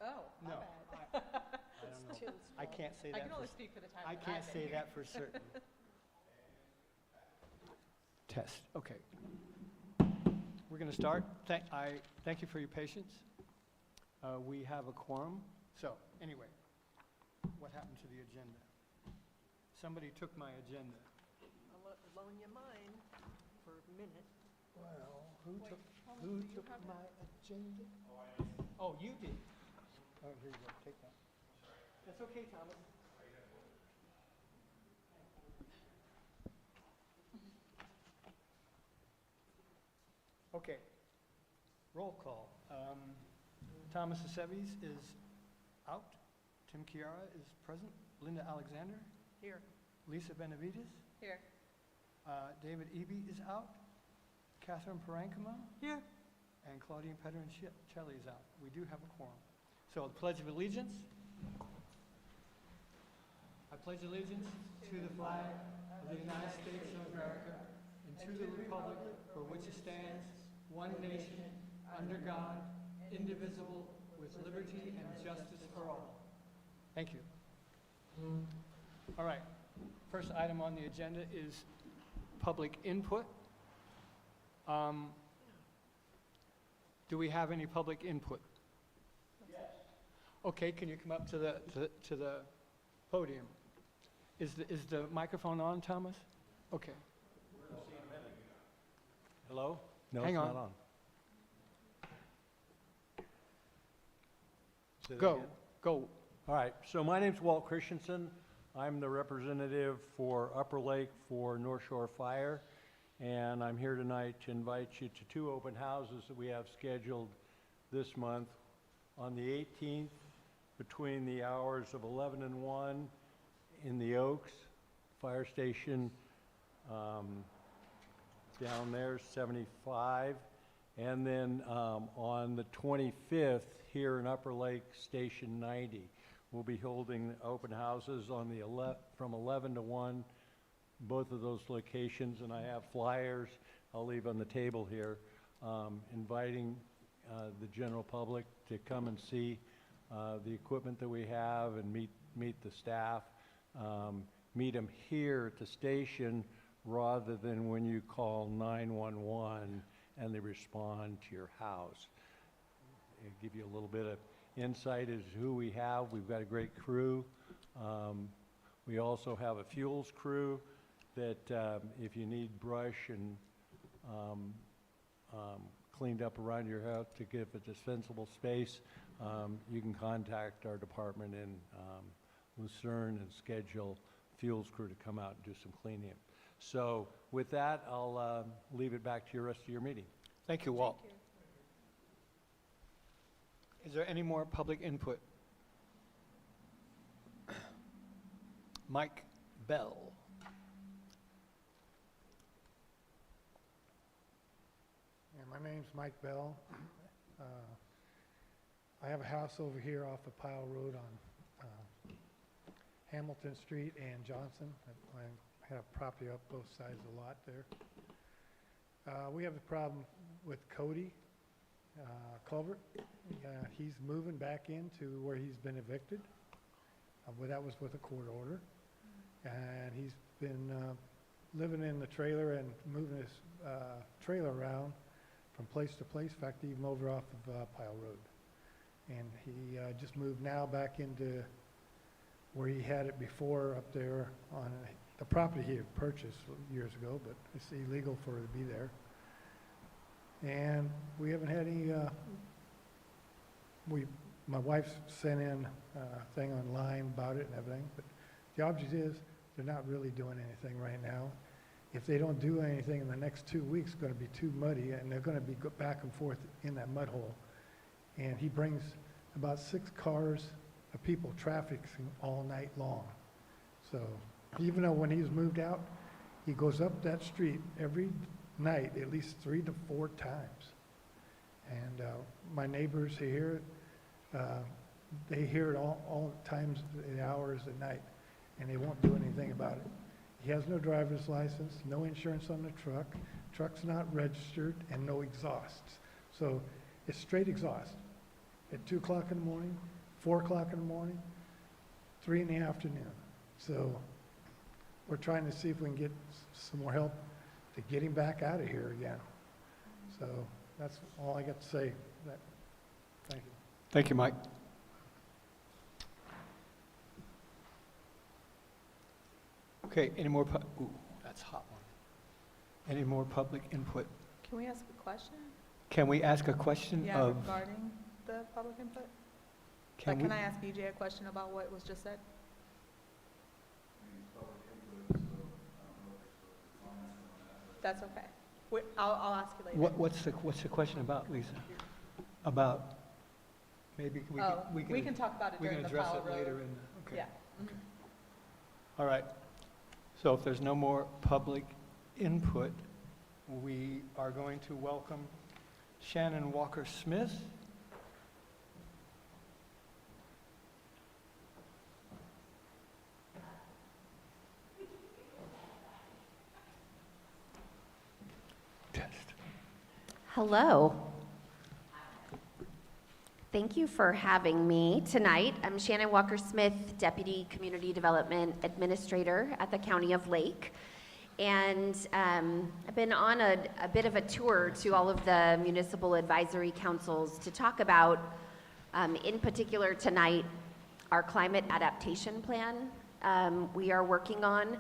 Oh, my No, bad. I don't know. I can't say I that can for, only speak for the time I that can't I've been say here. that for certain. Test, okay. We're going to start. Thank you for your patience. We have a quorum. So, anyway, what happened to the agenda? Somebody took my agenda. I'll loan you mine for a minute. Well, who Wait, took Thomas, do you have my agenda? Oh, you did? Oh, here you go, take that. That's okay, Thomas. Okay, roll call. Thomas Aceves is out. Tim Chiara is present. Linda Alexander. Here. Lisa Benavides. Here. David Eby is out. Catherine Parankama. Here. And Claudia Pedroncelli is out. We do have a quorum. So, the Pledge of Allegiance. I pledge allegiance to the flag of the United States of America and to the republic for which it stands, one nation, under God, indivisible, with liberty and justice for all. Thank you. All right. First item on the agenda is public input. Do we have any public input? Yes. Okay, can you come up to the podium? Is the microphone on, Thomas? Okay. Hello? No, Hang it's on. not on. Say that Go, again? go. All right, so my name's Walt Christensen. I'm the representative for Upper Lake for North Shore Fire, and I'm here tonight to invite you to two open houses that we have scheduled this month. On the 18th, between the hours of 11 and 1 in the Oaks Fire Station, down there, 75. And then on the 25th, here in Upper Lake, Station 90. We'll be holding open houses on the from 11 to 1, both of those locations, and I have flyers I'll leave on the table here, inviting the general public to come and see the equipment that we have and meet the staff, meet them here at the station rather than when you call 911 and they respond to your house. It'll give you a little bit of insight as to who we have. We've got a great crew. We also have a fuels crew that if you need brush and cleaned up around your house to give a dispensable space, you can contact our department in Lucerne and schedule fuels crew to come out and do some cleaning. So with that, I'll leave it back to your rest of your meeting. Thank you, Walt. Thank you. Is there any more public input? Mike Bell. Yeah, my name's Mike Bell. I have a house over here off of Pile Road on Hamilton Street and Johnson. I have property up both sides of the lot there. We have a problem with Cody Culvert. He's moving back into where he's been evicted. Well, that was with a court order. And he's been living in the trailer and moving his trailer around from place to place. In fact, even over off of Pile Road. And he just moved now back into where he had it before up there on the property he had purchased years ago, but it's illegal for it to be there. And we haven't had any, my wife sent in a thing online about it and everything, but the object is they're not really doing anything right now. If they don't do anything in the next 2 weeks, it's going to be too muddy, and they're going to be back and forth in that mud hole. And he brings about 6 cars of people trafficking all night long. So even though when he's moved out, he goes up that street every night at least 3 to 4 times. And my neighbors here, they hear it all times, the hours at night, and they won't do anything about it. He has no driver's license, no insurance on the truck, truck's not registered, and no exhausts. So it's straight exhaust. At 2 o'clock in the morning, 4 o'clock in the morning, 3 in the afternoon. So we're trying to see if we can get some more help to get him back out of here again. So that's all I got to say. Thank you. Thank you, Mike. Okay, any more, ooh, that's a hot one. Any more public input? Can we ask a question? Can we ask a question Yeah, of, regarding the public input? can Like, we? can I ask BJ a question about what was just said? That's okay. I'll ask you later. What's the question about, Lisa? About, maybe Oh, we can talk about it we can during the address Powell it Road. later in, okay. Yeah. Mhm. All right. So if there's no more public input, we are going to welcome Shannon Walker Smith. Test. Hello. Thank you for having me tonight. I'm Shannon Walker Smith, Deputy Community Development Administrator at the County of Lake. And I've been on a bit of a tour to all of the municipal advisory councils to talk about, in particular tonight, our climate adaptation plan we are working on.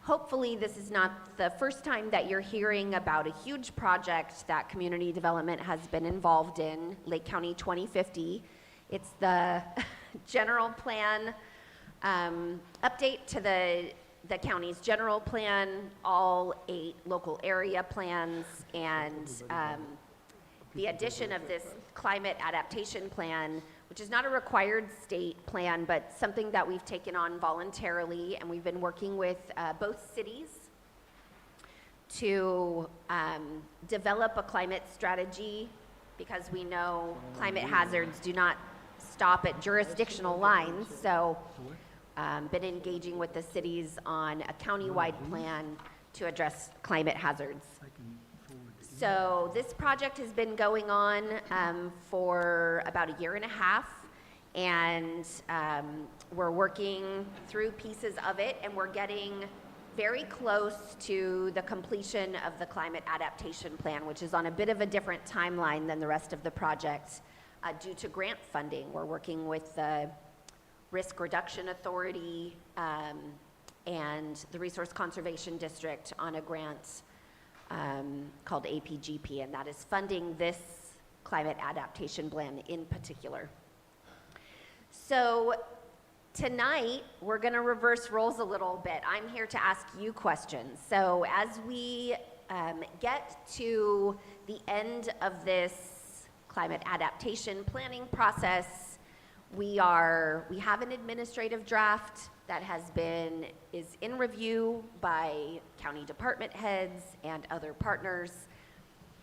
Hopefully, this is not the first time that you're hearing about a huge project that community development has been involved in, Lake County 2050. It's the general plan update to the county's general plan, all 8 local area plans, and the addition of this climate adaptation plan, which is not a required state plan, but something that we've taken on voluntarily, and we've been working with both cities to develop a climate strategy, because we know climate hazards do not stop at jurisdictional lines. So been engaging with the cities on a countywide plan to address climate hazards. So this project has been going on for about a year and a half, and we're working through pieces of it, and we're getting very close to the completion of the climate adaptation plan, which is on a bit of a different timeline than the rest of the project due to grant funding. We're working with the Risk Reduction Authority and the Resource Conservation District on a grant called APGP, and that is funding this climate adaptation plan in particular. So tonight, we're going to reverse roles a little bit. I'm here to ask you questions. So as we get to the end of this climate adaptation planning process, we have an administrative draft that is in review by county department heads and other partners.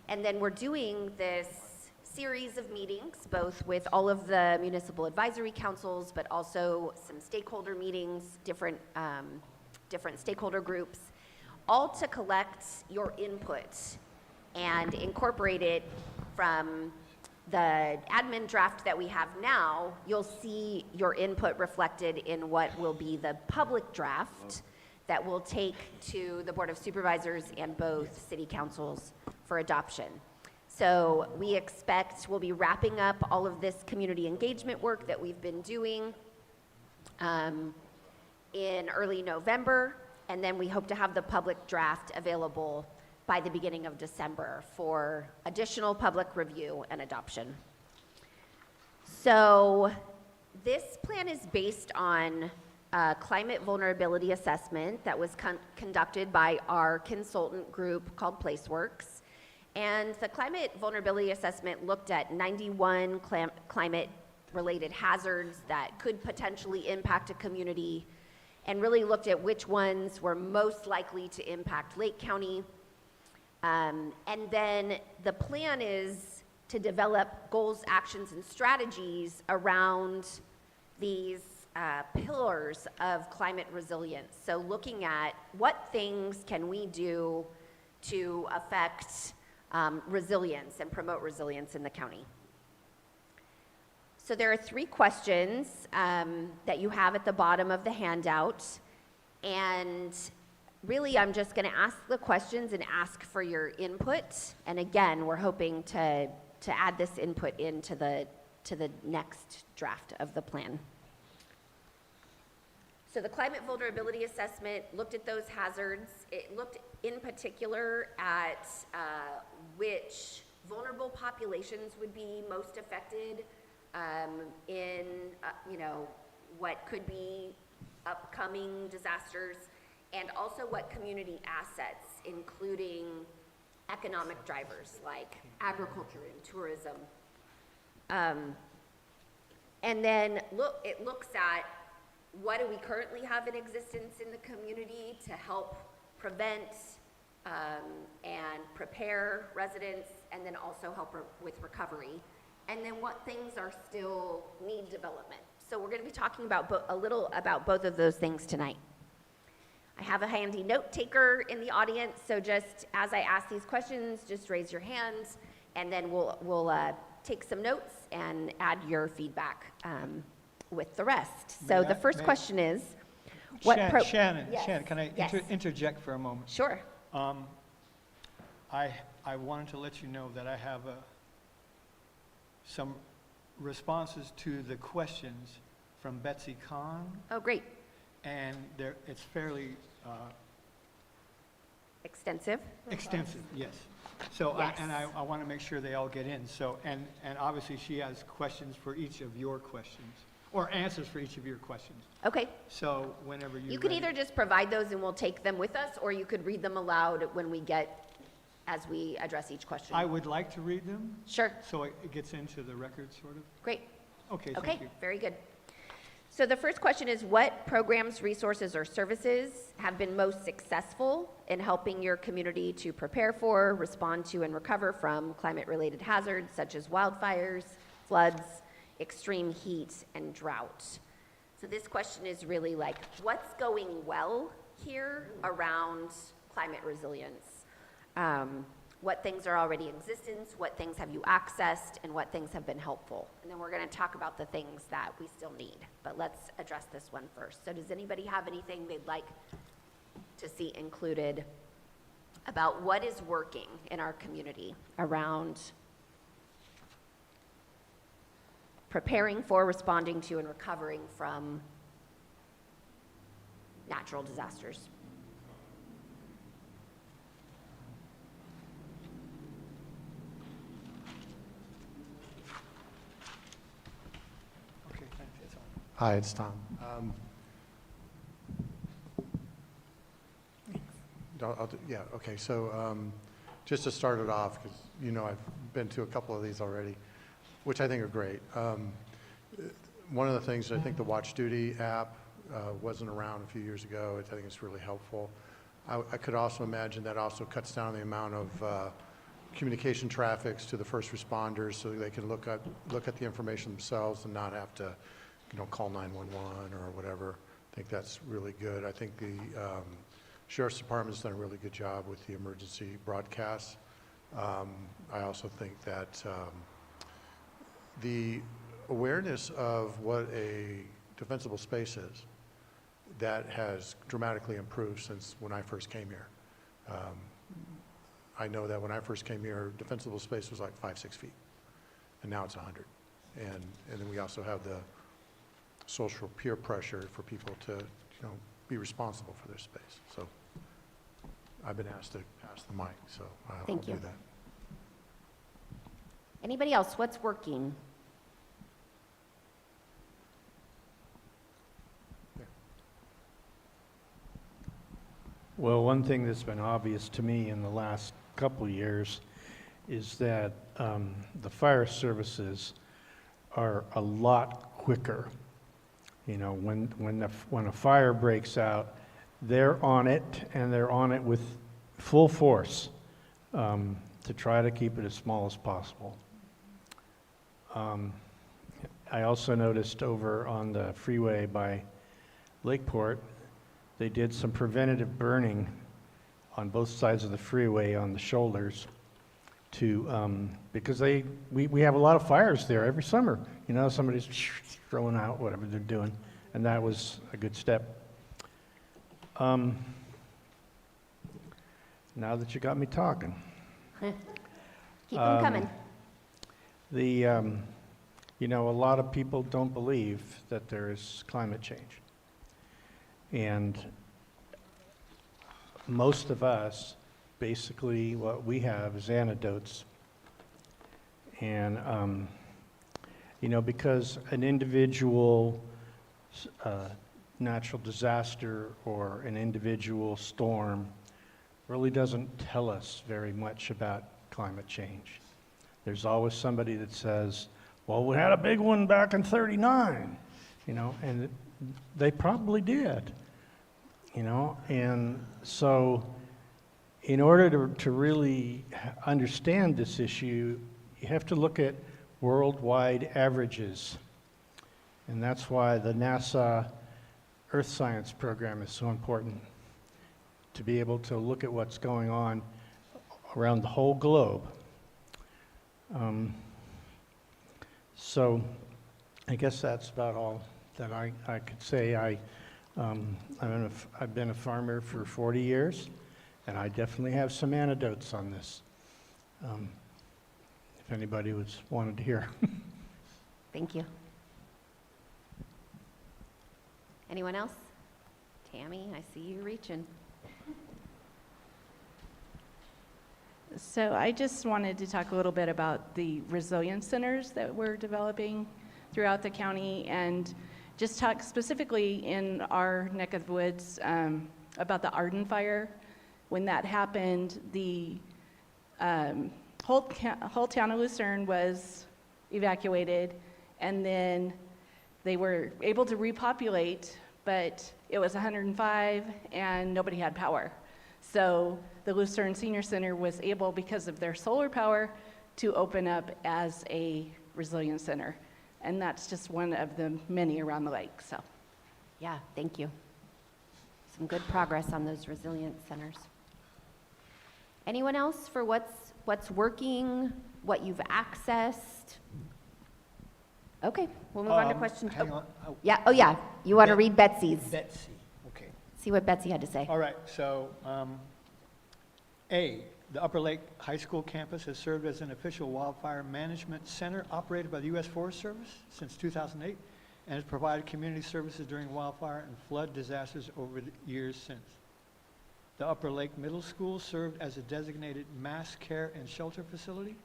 And then we're doing this series of meetings, both with all of the municipal advisory councils, but also some stakeholder meetings, different stakeholder groups, all to collect your input and incorporate it from the admin draft that we have now. You'll see your input reflected in what will be the public draft that will take to the Board of Supervisors and both city councils for adoption. So we expect we'll be wrapping up all of this community engagement work that we've been doing in early November, and then we hope to have the public draft available by the beginning of December for additional public review and adoption. So this plan is based on a climate vulnerability assessment that was conducted by our consultant group called PlaceWorks. And the climate vulnerability assessment looked at 91 climate-related hazards that could potentially impact a community, and really looked at which ones were most likely to impact Lake County. And then the plan is to develop goals, actions, and strategies around these pillars of climate resilience. So looking at what things can we do to affect resilience and promote resilience in the county. So there are 3 questions that you have at the bottom of the handout. And really, I'm just going to ask the questions and ask for your input. And again, we're hoping to add this input into the next draft of the plan. So the climate vulnerability assessment looked at those hazards. It looked in particular at which vulnerable populations would be most affected in, what could be upcoming disasters, and also what community assets, including economic drivers like agriculture and tourism. And then it looks at what do we currently have in existence in the community to help prevent and prepare residents, and then also help with recovery, and then what things are still need development. So we're going to be talking about a little about both of those things tonight. I have a handy note taker in the audience, so just as I ask these questions, just raise your hands, and then we'll take some notes and add your feedback with the rest. So the first question is, Shannon, Yes, Shannon, can I yes. interject for a moment? Sure. I wanted to let you know that I have some responses to the questions from Betsy Kahn, Oh, great. and it's fairly Extensive. extensive, yes. So, Yes. I want to make sure they all get in. So, and obviously she has questions for each of your questions, or answers for each of your questions. Okay. So whenever you're You could ready. either just provide those and we'll take them with us, or you could read them aloud as we address each question. I would like to read them, Sure. so it gets into the record, sort of. Great. Okay, Okay, thank you. very good. So the first question is, what programs, resources, or services have been most successful in helping your community to prepare for, respond to, and recover from climate-related hazards such as wildfires, floods, extreme heat, and drought? So this question is really like, what's going well here around climate resilience? What things are already in existence, what things have you accessed, and what things have been helpful? And then we're going to talk about the things that we still need. But let's address this one first. So does anybody have anything they'd like to see included about what is working in our community around preparing for, responding to, and recovering from natural disasters? Okay, thanks, it's on. Hi, it's Tom. Yeah, okay, so just to start it off, because I've been to a couple of these already, which I think are great. One of the things, I think the Watch Duty app wasn't around a few years ago. I think it's really helpful. I could also imagine that also cuts down the amount of communication traffics to the first responders, so they can look at the information themselves and not have to, call 911 or whatever. I think that's really good. I think the Sheriff's Department's done a really good job with the emergency broadcasts. I also think that the awareness of what a defensible space is, that has dramatically improved since when I first came here. I know that when I first came here, defensible space was like 5-6 feet, and now it's 100. And then we also have the social peer pressure for people to, be responsible for their space. So I've been asked to pass the mic, so I'll Thank do you. that. Anybody else? What's working? Well, one thing that's been obvious to me in the last couple of years is that the fire services are a lot quicker. When a fire breaks out, they're on it, and they're on it with full force to try to keep it as small as possible. I also noticed over on the freeway by Lakeport, they did some preventative burning on both sides of the freeway on the shoulders, because we have a lot of fires there every summer. You know, somebody's throwing out whatever they're doing, and that was a good step. Now that you got me talking. Keep them coming. You know, a lot of people don't believe that there is climate change. And most of us, basically what we have is anecdotes. And, you know, because an individual natural disaster or an individual storm really doesn't tell us very much about climate change. There's always somebody that says, well, we had a big one back in '39, you know, and they probably did, you know. And so in order to really understand this issue, you have to look at worldwide averages. And that's why the NASA Earth Science program is so important, to be able to look at what's going on around the whole globe. So I guess that's about all that I could say. I've been a farmer for 40 years, and I definitely have some anecdotes on this, if anybody wanted to hear. Thank you. Anyone else? Tammy, I see you reaching. So I just wanted to talk a little bit about the resilience centers that we're developing throughout the county, and just talk specifically in our neck of the woods about the Arden fire. When that happened, the whole town of Lucerne was evacuated, and then they were able to repopulate, but it was 105 and nobody had power. So the Lucerne Senior Center was able, because of their solar power, to open up as a resilience center. And that's just one of the many around the lake, so. Yeah, thank you. Some good progress on those resilience centers. Anyone else for what's working, what you've accessed? Okay, we'll move on to question. Hang on. Oh, Yeah, oh yeah, you want to read Betsy's. Betsy, okay. See what Betsy had to say. All right, so, A, the Upper Lake High School campus has served as an official wildfire management center operated by the U.S. Forest Service since 2008 and has provided community services during wildfire and flood disasters over the years since. The Upper Lake Middle School served as a designated mass care and shelter facility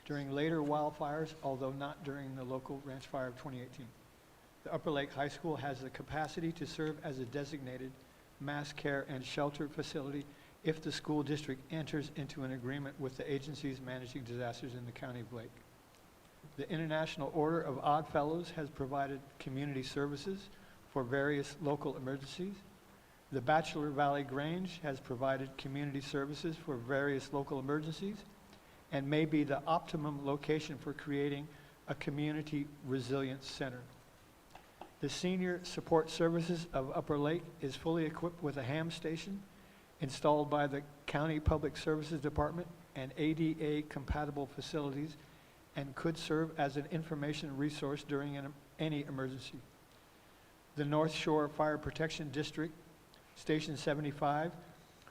during later wildfires, although not during the local ranch fire of 2018. The Upper Lake High School has the capacity to serve as a designated mass care and shelter facility if the school district enters into an agreement with the agencies managing disasters in the County of Lake. The International Order of Odd Fellows has provided community services for various local emergencies. The Bachelor Valley Grange has provided community services for various local emergencies and may be the optimum location for creating a community resilience center. The Senior Support Services of Upper Lake is fully equipped with a ham station installed by the County Public Services Department and ADA-compatible facilities, and could serve as an information resource during any emergency. The North Shore Fire Protection District, Station 75,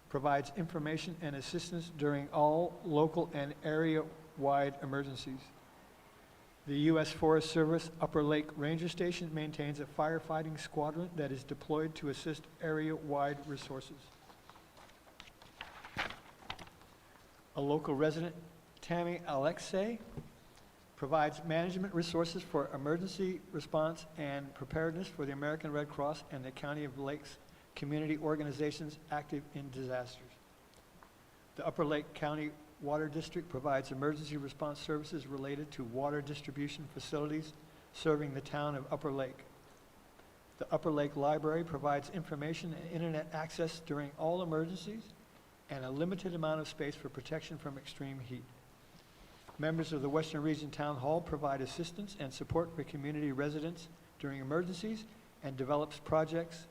provides information and assistance during all local and area-wide emergencies. The U.S. Forest Service Upper Lake Ranger Station maintains a firefighting squadron that is deployed to assist area-wide resources. A local resident, Tammy Alexei, provides management resources for emergency response and preparedness for the American Red Cross and the County of Lakes community organizations active in disasters. The Upper Lake County Water District provides emergency response services related to water distribution facilities serving the town of Upper Lake. The Upper Lake Library provides information and internet access during all emergencies and a limited amount of space for protection from extreme heat. Members of the Western Region Town Hall provide assistance and support for community residents during emergencies and develops projects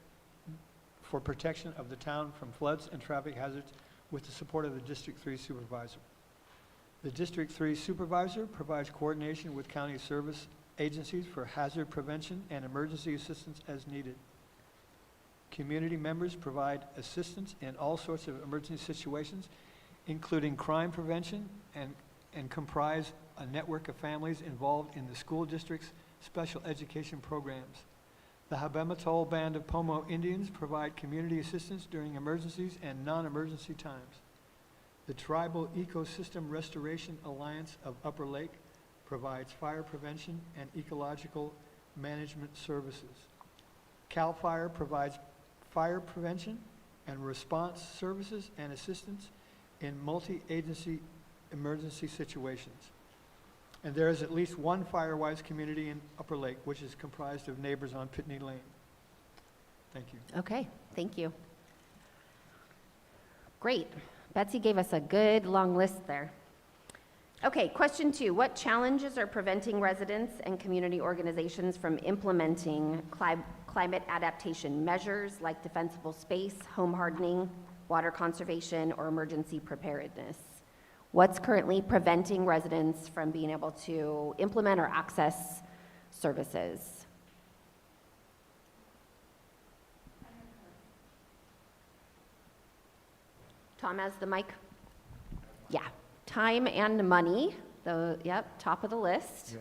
for protection of the town from floods and traffic hazards with the support of the District 3 Supervisor. The District 3 Supervisor provides coordination with county service agencies for hazard prevention and emergency assistance as needed. Community members provide assistance in all sorts of emergency situations, including crime prevention, and comprise a network of families involved in the school district's special education programs. The Habematol Band of Pomo Indians provide community assistance during emergencies and non-emergency times. The Tribal Ecosystem Restoration Alliance of Upper Lake provides fire prevention and ecological management services. CAL FIRE provides fire prevention and response services and assistance in multi-agency emergency situations. And there is at least one FireWise community in Upper Lake, which is comprised of neighbors on Pitney Lane. Thank you. Okay, thank you. Great. Betsy gave us a good long list there. Okay, question 2. What challenges are preventing residents and community organizations from implementing climate adaptation measures like defensible space, home hardening, water conservation, or emergency preparedness? What's currently preventing residents from being able to implement or access services? Tom has the mic. Yeah, time and money, yep, top of the list. Yeah.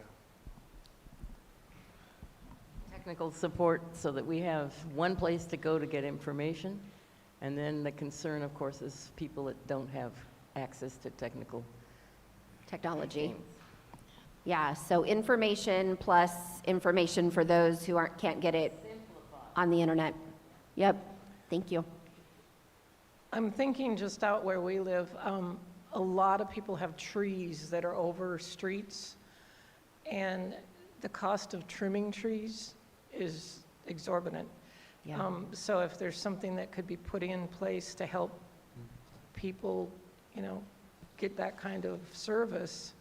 Technical support so that we have one place to go to get information. And then the concern, of course, is people that don't have access to Technology. things. Yeah, so information plus information for those who can't get it on the internet. Yep, thank you. I'm thinking just out where we live, a lot of people have trees that are over streets, and the cost of trimming trees is exorbitant. Yeah. So if there's something that could be put in place to help people, get that kind of service,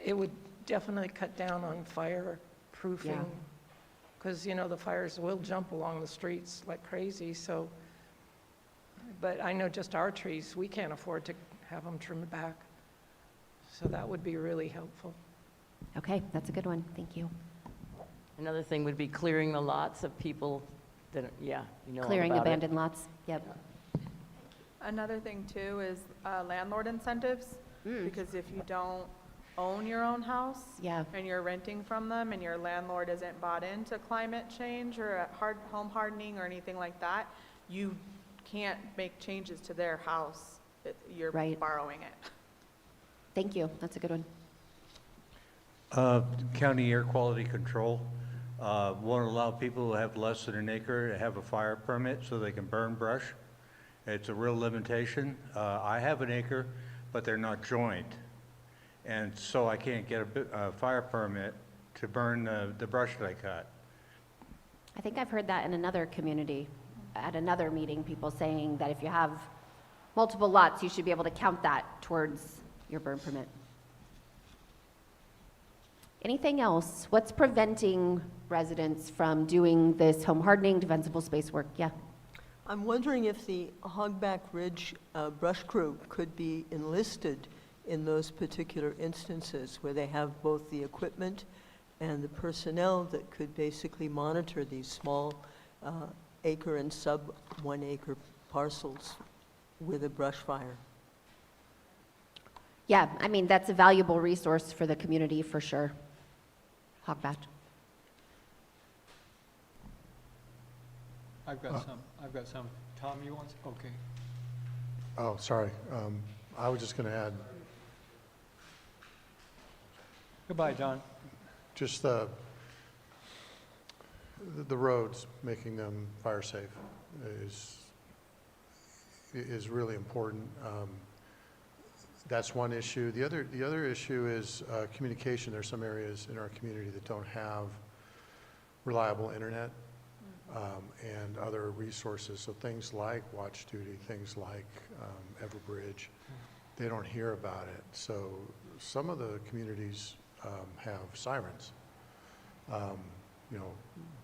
it would definitely cut down on fireproofing. Yeah. Because, the fires will jump along the streets like crazy, so. But I know just our trees, we can't afford to have them trimmed back. So that would be really helpful. Okay, that's a good one, thank you. Another thing would be clearing the lots of people that, all Clearing about it. abandoned lots, yep. Another thing too is landlord incentives, because if you don't own your own house Yeah, and you're renting from them and your landlord isn't bought into climate change or home hardening or anything like that, you can't make changes to their house. You're Right. borrowing it. thank you, that's a good one. County air quality control won't allow people who have less than an acre to have a fire permit so they can burn brush. It's a real limitation. I have an acre, but they're not joint. And so I can't get a fire permit to burn the brush that I cut. I think I've heard that in another community, at another meeting, people saying that if you have multiple lots, you should be able to count that towards your burn permit. Anything else? What's preventing residents from doing this home hardening, defensible space work? Yeah. I'm wondering if the Hogback Ridge brush crew could be enlisted in those particular instances where they have both the equipment and the personnel that could basically monitor these small acre and sub-1 acre parcels with a brush fire. Yeah, I mean, that's a valuable resource for the community for sure. Hogback. I've got some. Tom, you want, okay. Oh, sorry. I was just going to add, Goodbye, John. just the roads, making them fire safe is really important. That's one issue. The other issue is communication. There's some areas in our community that don't have reliable internet and other resources. So things like Watch Duty, things like Everbridge, they don't hear about it. So some of the communities have sirens,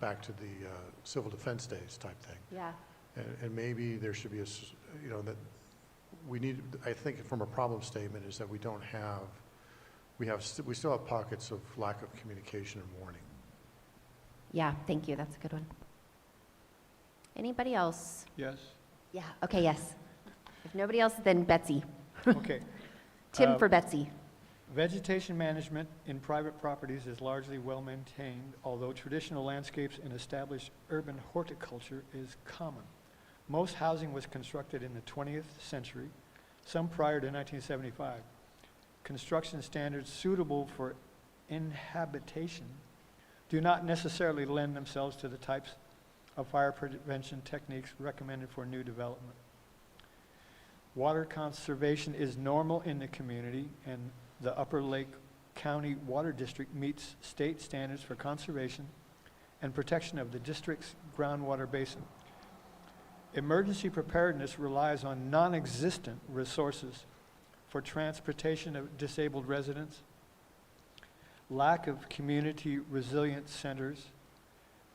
back to the civil defense days type thing. Yeah. And maybe there should be that we need, I think from a problem statement is that we don't have, we still have pockets of lack of communication and warning. Yeah, thank you, that's a good one. Anybody else? Yes? Yeah, okay, yes. If nobody else, then Betsy. Okay. Tim for Betsy. Vegetation management in private properties is largely well-maintained, although traditional landscapes and established urban horticulture is common. Most housing was constructed in the 20th century, some prior to 1975. Construction standards suitable for inhabitation do not necessarily lend themselves to the types of fire prevention techniques recommended for new development. Water conservation is normal in the community, and the Upper Lake County Water District meets state standards for conservation and protection of the district's groundwater basin. Emergency preparedness relies on non-existent resources for transportation of disabled residents, lack of community resilience centers,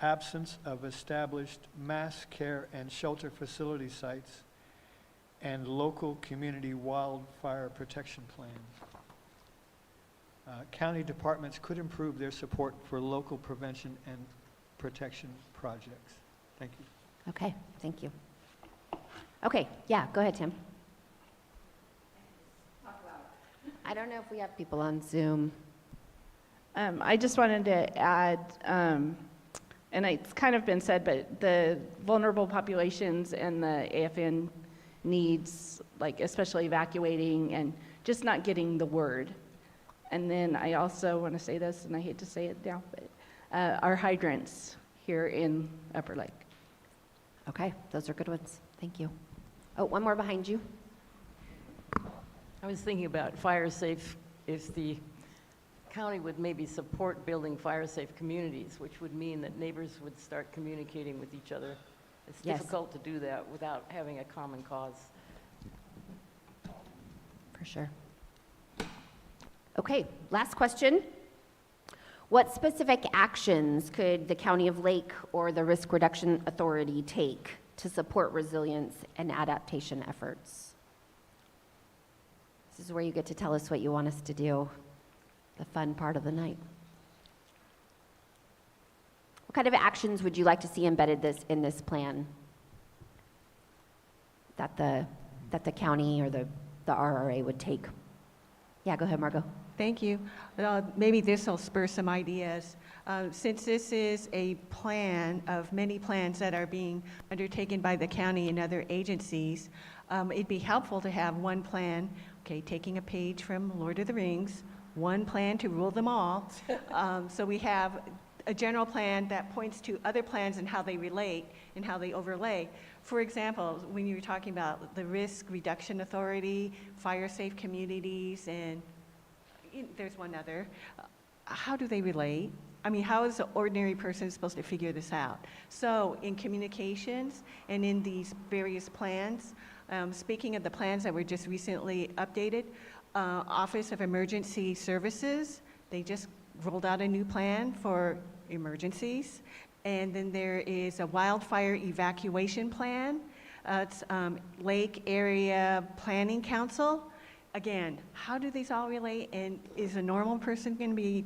absence of established mass care and shelter facility sites, and local community wildfire protection plans. County departments could improve their support for local prevention and protection projects. Thank you. Okay, thank you. Okay, yeah, go ahead, Tim. I don't know if we have people on Zoom. I just wanted to add, and it's kind of been said, but the vulnerable populations and the AFN needs, like especially evacuating and just not getting the word. And then I also want to say this, and I hate to say it now, but our hydrants here in Upper Lake. Okay, those are good ones. Thank you. Oh, one more behind you. I was thinking about fire safe, if the county would maybe support building fire safe communities, which would mean that neighbors would start communicating with each other. It's Yes. difficult to do that without having a common cause. For sure. Okay, last question. What specific actions could the County of Lake or the Risk Reduction Authority take to support resilience and adaptation efforts? This is where you get to tell us what you want us to do, the fun part of the night. What kind of actions would you like to see embedded in this plan that the county or the RRA would take? Yeah, go ahead, Margot. Thank you. Maybe this will spur some ideas. Since this is a plan of many plans that are being undertaken by the county and other agencies, it'd be helpful to have one plan, okay, taking a page from Lord of the Rings, one plan to rule them all. So we have a general plan that points to other plans and how they relate and how they overlay. For example, when you were talking about the Risk Reduction Authority, fire safe communities, and there's one other. How do they relate? I mean, how is an ordinary person supposed to figure this out? So in communications and in these various plans, speaking of the plans that were just recently updated, Office of Emergency Services, they just rolled out a new plan for emergencies. And then there is a wildfire evacuation plan. It's Lake Area Planning Council. Again, how do these all relate, and is a normal person going to be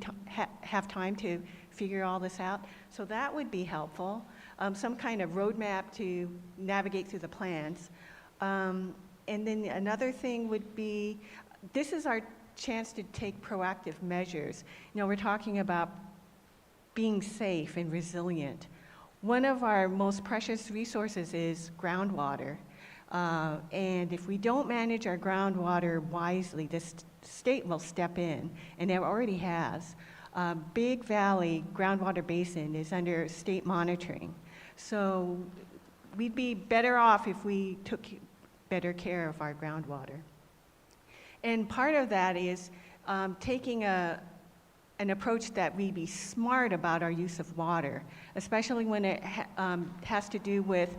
have time to figure all this out? So that would be helpful. Some kind of roadmap to navigate through the plans. And then another thing would be, this is our chance to take proactive measures. You know, we're talking about being safe and resilient. One of our most precious resources is groundwater. And if we don't manage our groundwater wisely, this state will step in, and it already has. Big Valley groundwater basin is under state monitoring. So we'd be better off if we took better care of our groundwater. And part of that is taking an approach that we be smart about our use of water, especially when it has to do with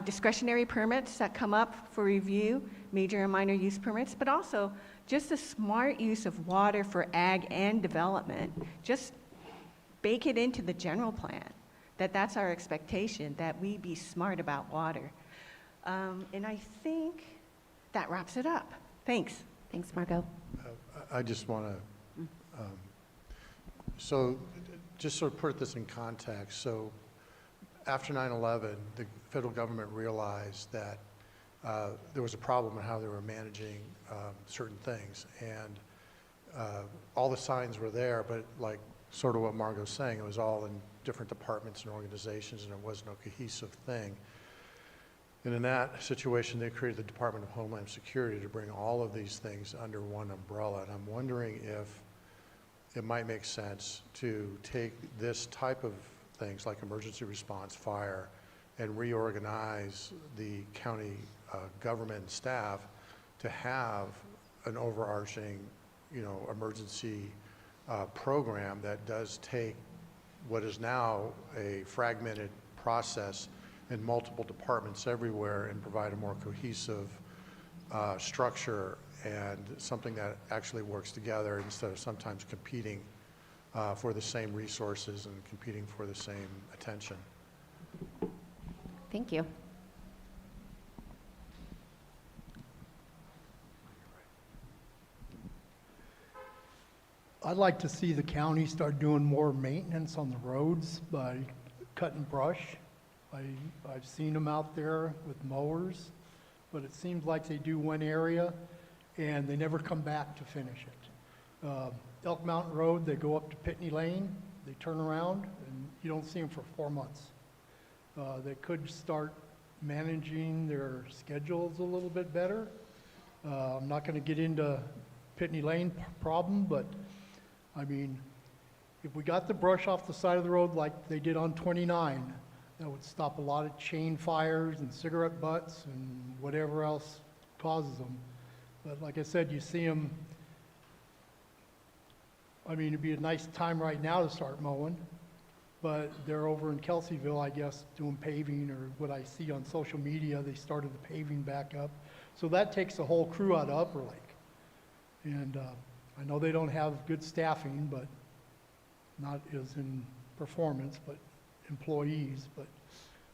discretionary permits that come up for review, major and minor use permits, but also just a smart use of water for ag and development. Just bake it into the general plan, that's our expectation, that we be smart about water. And I think That wraps it up. Thanks. Thanks, Margot. I just want to, so just sort of put this in context. So after 9/11, the federal government realized that there was a problem in how they were managing certain things. And all the signs were there, but like sort of what Margot's saying, it was all in different departments and organizations, and it was no cohesive thing. And in that situation, they created the Department of Homeland Security to bring all of these things under one umbrella. And I'm wondering if it might make sense to take this type of things like emergency response, fire, and reorganize the county government and staff to have an overarching, emergency program that does take what is now a fragmented process in multiple departments everywhere and provide a more cohesive structure and something that actually works together instead of sometimes competing for the same resources and competing for the same attention. Thank you. I'd like to see the county start doing more maintenance on the roads by cutting brush. I've seen them out there with mowers, but it seems like they do one area and they never come back to finish it. Elk Mountain Road, they go up to Pitney Lane, they turn around, and you don't see them for 4 months. They could start managing their schedules a little bit better. I'm not going to get into Pitney Lane problem, but I mean, if we got the brush off the side of the road like they did on 29, that would stop a lot of chain fires and cigarette butts and whatever else causes them. But like I said, you see them, I mean, it'd be a nice time right now to start mowing, but they're over in Kelseyville, I guess, doing paving, or what I see on social media, they started the paving back up. So that takes the whole crew out of Upper Lake. And I know they don't have good staffing, but not as in performance, but employees, but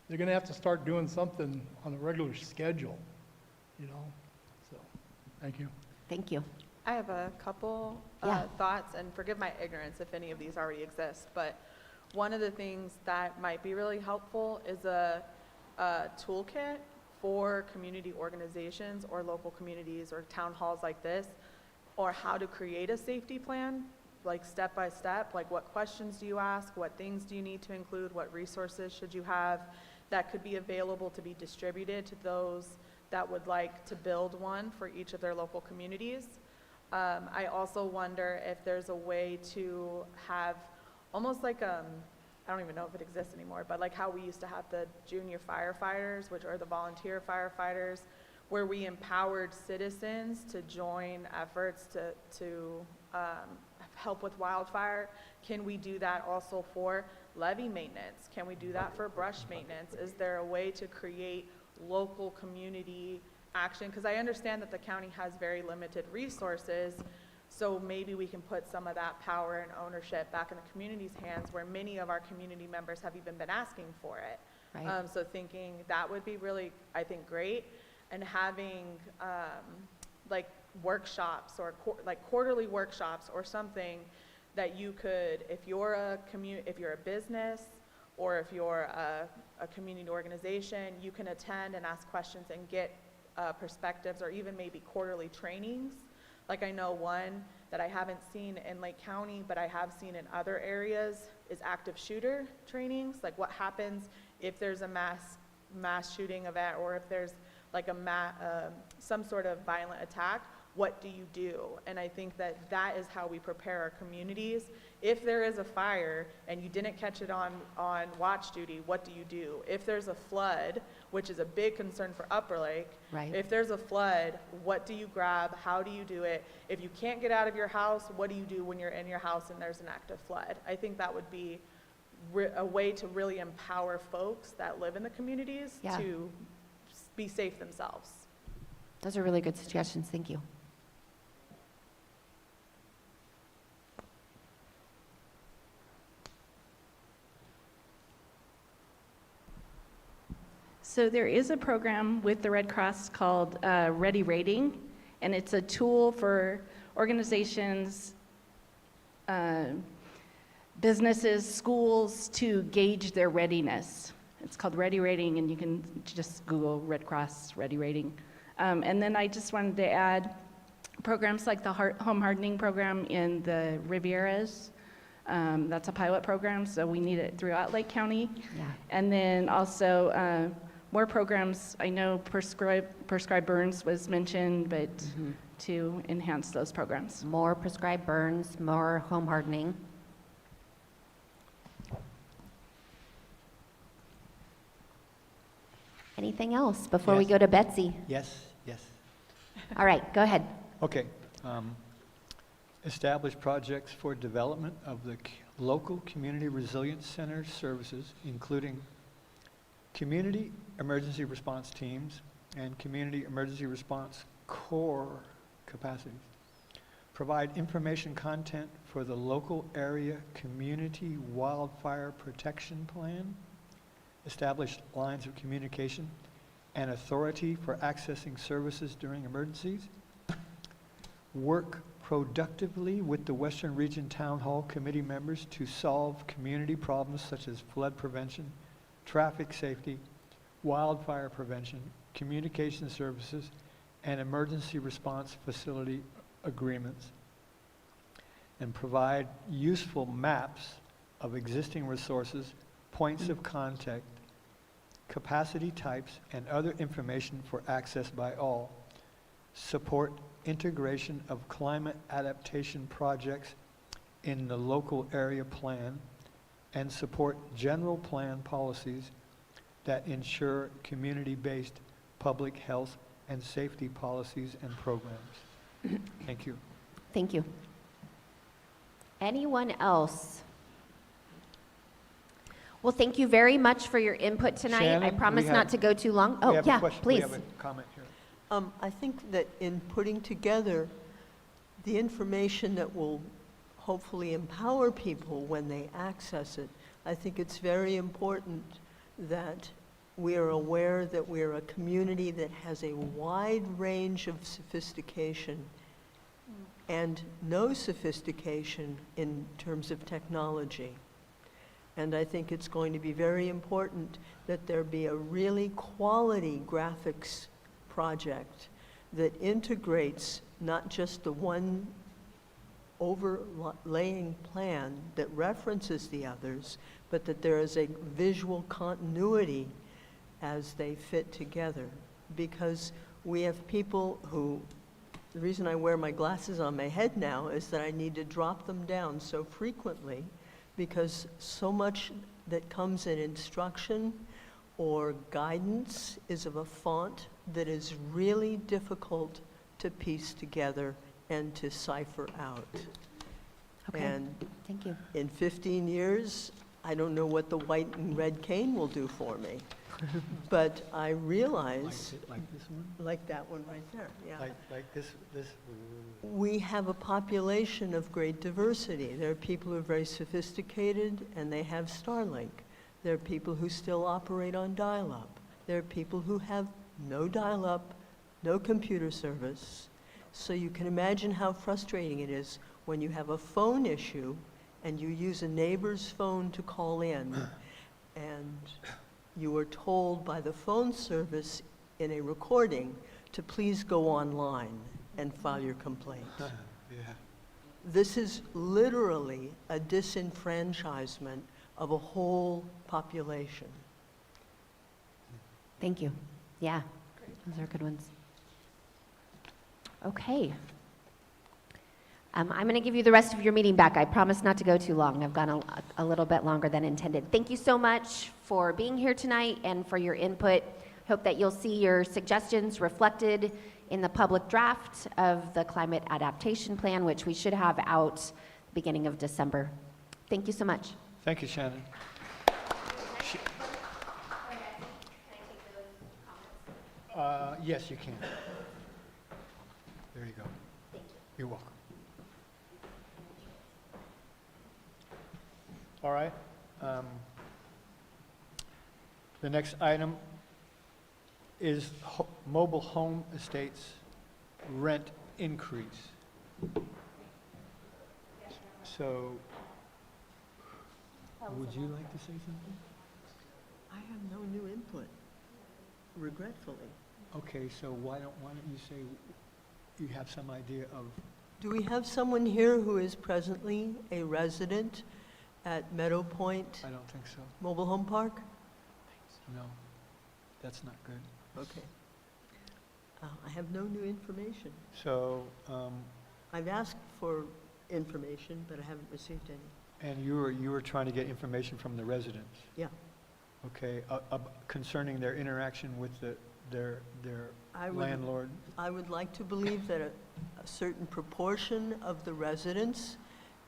they're going to have to start doing something on a regular schedule, so thank you. Thank you. I have a couple thoughts, and forgive my ignorance if any of these already exist, but one of the things that might be really helpful is a toolkit for community organizations or local communities or town halls like this, or how to create a safety plan, like step by step, like what questions do you ask, what things do you need to include, what resources should you have that could be available to be distributed to those that would like to build one for each of their local communities. I also wonder if there's a way to have almost like, I don't even know if it exists anymore, but like how we used to have the junior firefighters, which are the volunteer firefighters, where we empowered citizens to join efforts to help with wildfire. Can we do that also for levee maintenance? Can we do that for brush maintenance? Is there a way to create local community action? Because I understand that the county has very limited resources, so maybe we can put some of that power and ownership back in the community's hands, where many of our community members have even been asking for it. Right. So thinking that would be really, I think, great. And having like workshops or quarterly workshops or something that you could, if you're a business or if you're a community organization, you can attend and ask questions and get perspectives, or even maybe quarterly trainings. Like I know one that I haven't seen in Lake County, but I have seen in other areas, is active shooter trainings. Like what happens if there's a mass shooting event, or if there's like some sort of violent attack, what do you do? And I think that that is how we prepare our communities. If there is a fire and you didn't catch it on watch duty, what do you do? If there's a flood, which is a big concern for Upper Lake, Right. if there's a flood, what do you grab? How do you do it? If you can't get out of your house, what do you do when you're in your house and there's an active flood? I think that would be a way to really empower folks that live in the communities Yeah. to be safe themselves. Those are really good suggestions. Thank you. So there is a program with the Red Cross called Ready Rating, and it's a tool for organizations, businesses, schools to gauge their readiness. It's called Ready Rating, and you can just Google Red Cross Ready Rating. And then I just wanted to add programs like the home hardening program in the Rivieras. That's a pilot program, so we need it throughout Lake County. Yeah. And then also more programs. I know prescribed burns was mentioned, but to enhance those programs. More prescribed burns, more home hardening. Anything else before we Yes. go to Betsy? Yes, yes. All right, go ahead. Okay. Establish projects for development of the local community resilience center services, including community emergency response teams and community emergency response core capacities. Provide information content for the local area community wildfire protection plan. Establish lines of communication and authority for accessing services during emergencies. Work productively with the Western Region Town Hall Committee members to solve community problems such as flood prevention, traffic safety, wildfire prevention, communication services, and emergency response facility agreements. And provide useful maps of existing resources, points of contact, capacity types, and other information for access by all. Support integration of climate adaptation projects in the local area plan, and support general plan policies that ensure community-based public health and safety policies and programs. Thank you. Thank you. Anyone else? Well, thank you very much for your input tonight. I Shannon, promise we not have- to go too long. We Oh, have a yeah, question. please. We have a comment here. I think that in putting together the information that will hopefully empower people when they access it, I think it's very important that we are aware that we are a community that has a wide range of sophistication and no sophistication in terms of technology. And I think it's going to be very important that there be a really quality graphics project that integrates not just the one overlaying plan that references the others, but that there is a visual continuity as they fit together. Because we have people who, the reason I wear my glasses on my head now is that I need to drop them down so frequently, because so much that comes in instruction or guidance is of a font that is really difficult to piece together and to cipher out. Okay, And thank you. in 15 years, I don't know what the white and red cane will do for me. But I realize, Like this one? like that one right there, yeah. Like this. We have a population of great diversity. There are people who are very sophisticated and they have Starlink. There are people who still operate on dial-up. There are people who have no dial-up, no computer service. So you can imagine how frustrating it is when you have a phone issue and you use a neighbor's phone to call in, and you are told by the phone service in a recording to please go online and file your complaint. Yeah. This is literally a disenfranchisement of a whole population. Thank you. Yeah, those are good ones. Okay. I'm going to give you the rest of your meeting back. I promise not to go too long. I've gone a little bit longer than intended. Thank you so much for being here tonight and for your input. Hope that you'll see your suggestions reflected in the public draft of the climate adaptation plan, which we should have out beginning of December. Thank you so much. Thank you, Shannon. Yes, you can. There you go. Thank you. You're welcome. All right. The next item is mobile home estates rent increase. So, would you like to say something? I have no new input, regretfully. Okay, so why don't you say you have some idea of, Do we have someone here who is presently a resident at Meadow Point I don't think so. Mobile Home Park? No, that's not good. Okay. I have no new information. So, I've asked for information, but I haven't received any. and you were trying to get information from the residents? Yeah. Okay, concerning their interaction with their I would- landlord? I would like to believe that a certain proportion of the residents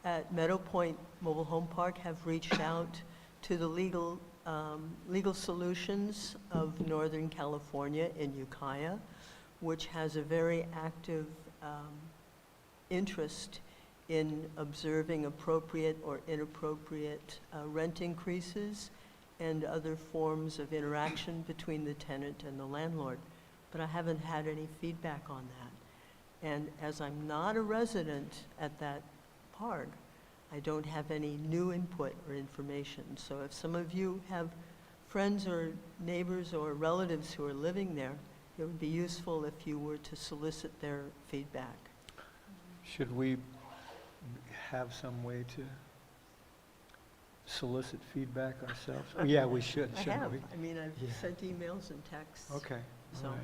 at Meadow Point Mobile Home Park have reached out to the Legal Solutions of Northern California in Ukiah, which has a very active interest in observing appropriate or inappropriate rent increases and other forms of interaction between the tenant and the landlord. But I haven't had any feedback on that. And as I'm not a resident at that park, I don't have any new input or information. So if some of you have friends or neighbors or relatives who are living there, it would be useful if you were to solicit their feedback. Should we have some way to solicit feedback ourselves? Oh, yeah, we should, I shouldn't have. we? I mean, I've Yeah. sent emails and texts. Okay, So, all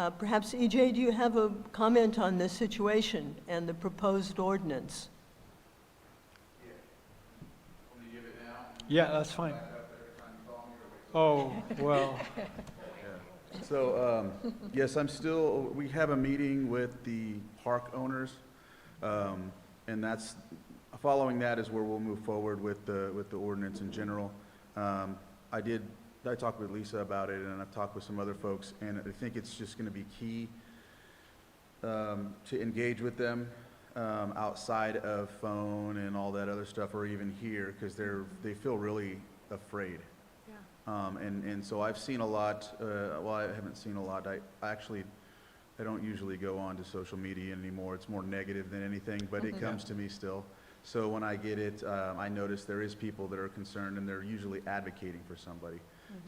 right. perhaps, EJ, do you have a comment on this situation and the proposed ordinance? Yeah, that's fine. Oh, well, So, yes, we have a meeting with the park owners, and following that is where we'll move forward with the ordinance in general. I talked with Lisa about it, and I've talked with some other folks, and I think it's just gonna be key to engage with them outside of phone and all that other stuff, or even here, because they feel really afraid. And so I've seen a lot, well, I haven't seen a lot. I don't usually go on to social media anymore. It's more negative than anything, but it comes to me still. So when I get it, I notice there is people that are concerned, and they're usually advocating for somebody.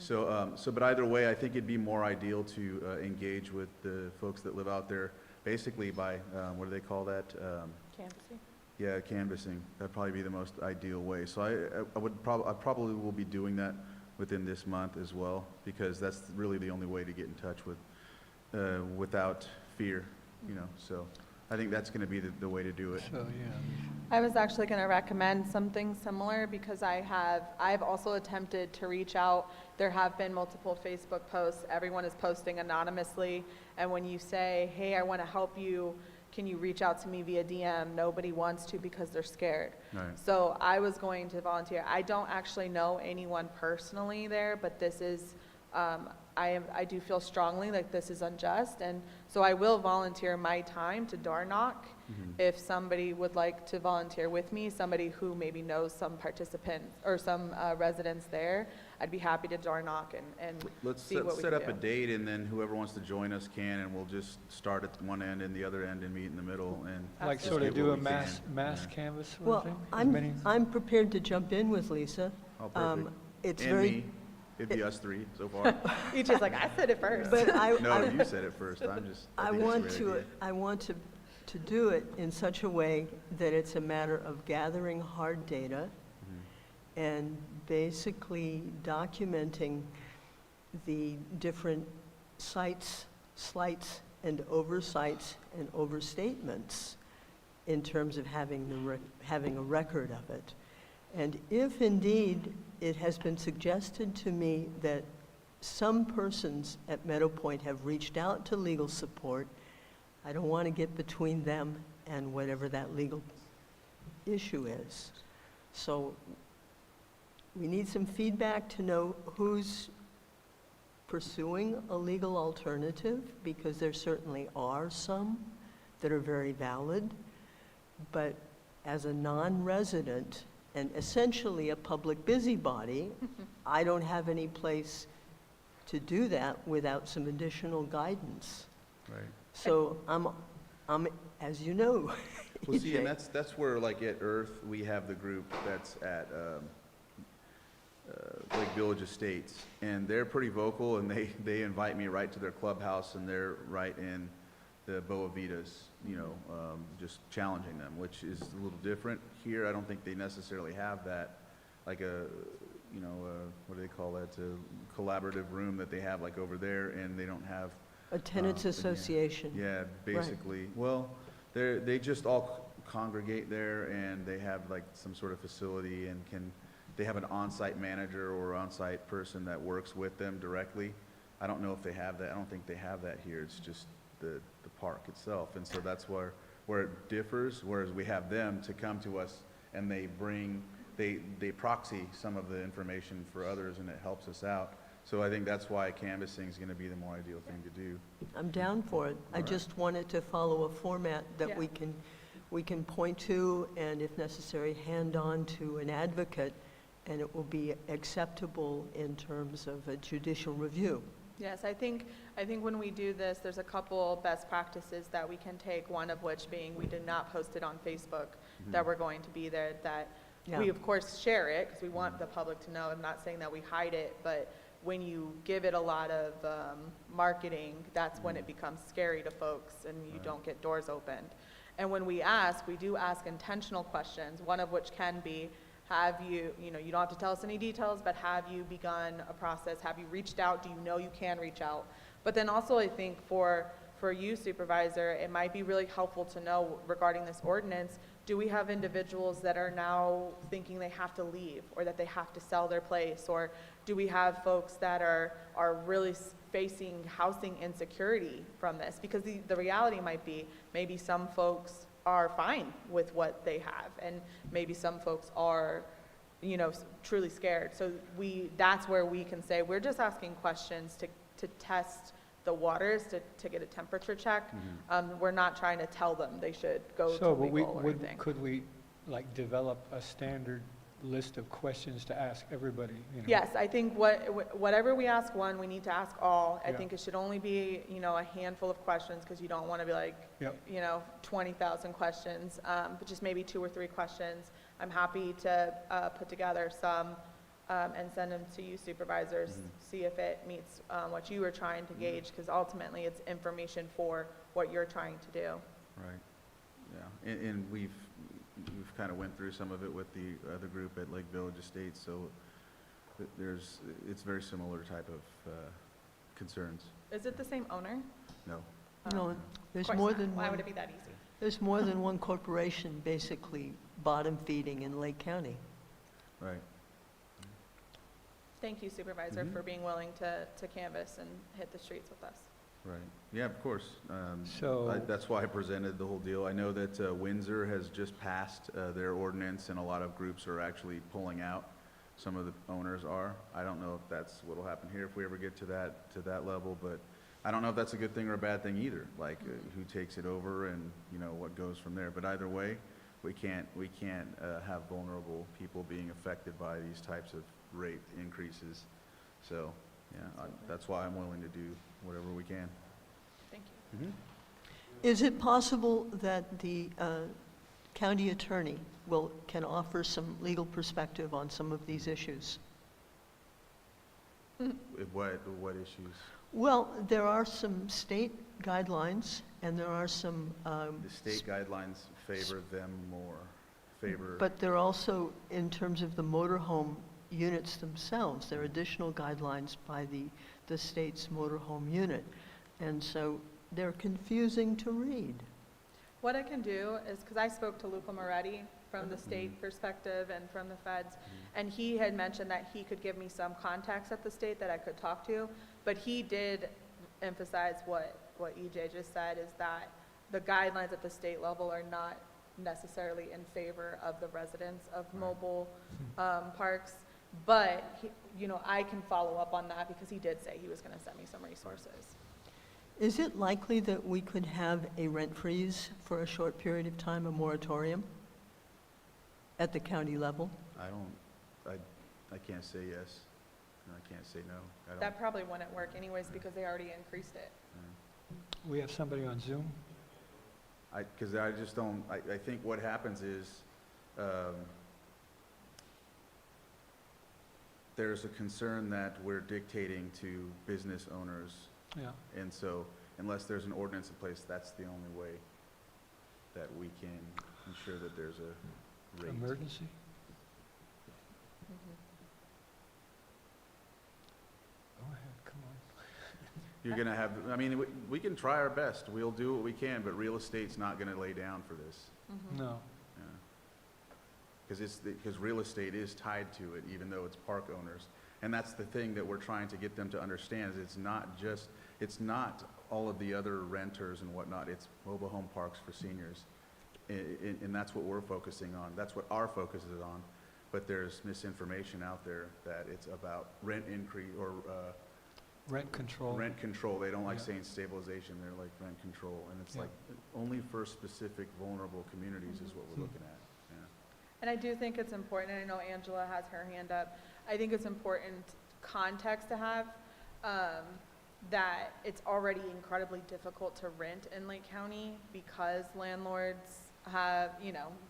But either way, I think it'd be more ideal to engage with the folks that live out there, basically by, what do they call that? Canvassing? Yeah, canvassing. That'd probably be the most ideal way. So I probably will be doing that within this month as well, because that's really the only way to get in touch with, without fear, so I think that's gonna be the way to do it. so, yeah. I was actually going to recommend something similar because I've also attempted to reach out. There have been multiple Facebook posts. Everyone is posting anonymously. And when you say, hey, I want to help you, can you reach out to me via DM? Nobody wants to because they're scared. Right. So I was going to volunteer. I don't actually know anyone personally there, but this is, I do feel strongly like this is unjust. And so I will volunteer my time to door knock. If somebody would like to volunteer with me, somebody who maybe knows some participants or some residents there, I'd be happy to door knock and Let's see what we set can up do. a date, and then whoever wants to join us can, and we'll just start at one end and the other end and meet in the middle, and Like just sort of get do what a we mass can. canvas sort of Well, thing? As many- I'm prepared to jump in with Lisa. Oh, perfect. It's And very. me. It'd be us three so far. Each is like, I said it first. But No, you said it first. I think it's a great idea. I want to do it in such a way that it's a matter of gathering hard data and basically documenting the different slights, and oversights and overstatements in terms of having a record of it. And if indeed it has been suggested to me that some persons at Meadow Point have reached out to legal support, I don't want to get between them and whatever that legal issue is. So we need some feedback to know who's pursuing a legal alternative, because there certainly are some that are very valid. But as a non-resident and essentially a public busybody, I don't have any place to do that without some additional guidance. Right. So I'm, as you know, Well, see, and EJ, that's where, like, at Earth, we have the group that's at Lake Village Estates, and they're pretty vocal, and they invite me right to their clubhouse, and they're right in the Boa Vitas, you know, just challenging them, which is a little different. Here, I don't think they necessarily have that, like a, you know, what do they call that, a collaborative room that they have, like, over there, and they don't have. a tenants Yeah. association. Yeah, basically. Well, they just all congregate there, and they have like some sort of facility, and they have an on-site manager or on-site person that works with them directly. I don't know if they have that. I don't think they have that here. It's just the park itself. And so that's where it differs, whereas we have them to come to us, and they proxy some of the information for others, and it helps us out. So I think that's why canvassing is going to be the more ideal thing to do. I'm down for it. I just wanted to follow a format that Yeah. we can point to, and if necessary, hand on to an advocate, and it will be acceptable in terms of a judicial review. Yes, I think when we do this, there's a couple best practices that we can take, one of which being we did not post it on Facebook, that we're going to be there, that Yeah. we of course share it, because we want the public to know. I'm not saying that we hide it, but when you give it a lot of marketing, that's when it becomes scary to folks, and you don't get doors opened. And when we do ask intentional questions, one of which can be, have you don't have to tell us any details, but have you begun a process? Have you reached out? Do you know you can reach out? But then also, I think for you, Supervisor, it might be really helpful to know regarding this ordinance, do we have individuals that are now thinking they have to leave, or that they have to sell their place? Or do we have folks that are really facing housing insecurity from this? Because the reality might be, maybe some folks are fine with what they have, and maybe some folks are, truly scared. So that's where we can say, we're just asking questions to test the waters, to get a temperature check. We're not trying to tell them they should go to So, but legal or anything. could we, like, develop a standard list of questions to ask everybody, Yes, I think whatever we ask one, we need to ask all. I Yeah. think it should only be, a handful of questions, because you don't want to be like, Yep. 20,000 questions, but just maybe 2 or 3 questions. I'm happy to put together some and send them to you, supervisors, see if it meets what you were trying to gauge, because ultimately it's information for what you're trying to do. Right. Yeah, and we've kind of went through some of it with the other group at Lake Village Estates, so it's very similar type of concerns. Is it the same owner? No. No, Of there's course more not. than Why one. would it be that easy? There's more than one corporation basically bottom feeding in Lake County. Right. Thank you, Supervisor, for being willing to canvass and hit the streets with us. Right. Yeah, of course. So- That's why I presented the whole deal. I know that Windsor has just passed their ordinance, and a lot of groups are actually pulling out. Some of the owners are. I don't know if that's what'll happen here if we ever get to that level, but I don't know if that's a good thing or a bad thing either, like who takes it over and, what goes from there. But either way, we can't have vulnerable people being affected by these types of rate increases. So, yeah, that's why I'm willing to do whatever we can. Thank you. Is it possible that the county attorney can offer some legal perspective on some of these issues? What issues? Well, there are some state guidelines, and there are some, The state guidelines favor them more, but they're also, in terms of the motorhome units themselves, there are additional guidelines by the state's motorhome unit. And so they're confusing to read. What I can do is, because I spoke to Luca Moretti from the state perspective and from the feds, and he had mentioned that he could give me some contacts at the state that I could talk to, but he did emphasize what EJ just said, is that the guidelines at the state level are not necessarily in favor of the residents of mobile parks, but I can follow up on that, because he did say he was going to send me some resources. Is it likely that we could have a rent freeze for a short period of time, a moratorium at the county level? I can't say yes. I can't say no. I don't. That probably wouldn't work anyways because they already increased it. We have somebody on Zoom. Because I just don't, I think what happens is, there's a concern that we're dictating to business owners. Yeah. And so unless there's an ordinance in place, that's the only way that we can ensure that there's a rate. Emergency? Go ahead, come on. You're going to have, I mean, we can try our best. We'll do what we can, but real estate's not going to lay down for this. No. Because real estate is tied to it, even though it's park owners. And that's the thing that we're trying to get them to understand, is it's not all of the other renters and whatnot, it's mobile home parks for seniors. And that's what we're focusing on, that's what our focus is on. But there's misinformation out there that it's about rent increase or Rent control. rent control. They don't like Yeah. saying stabilization, they're like rent control. And it's Yeah. like, only for specific vulnerable communities is what we're Hmm. looking at. Yeah. And I do think it's important, and I know Angela has her hand up, I think it's important context to have, that it's already incredibly difficult to rent in Lake County because landlords have,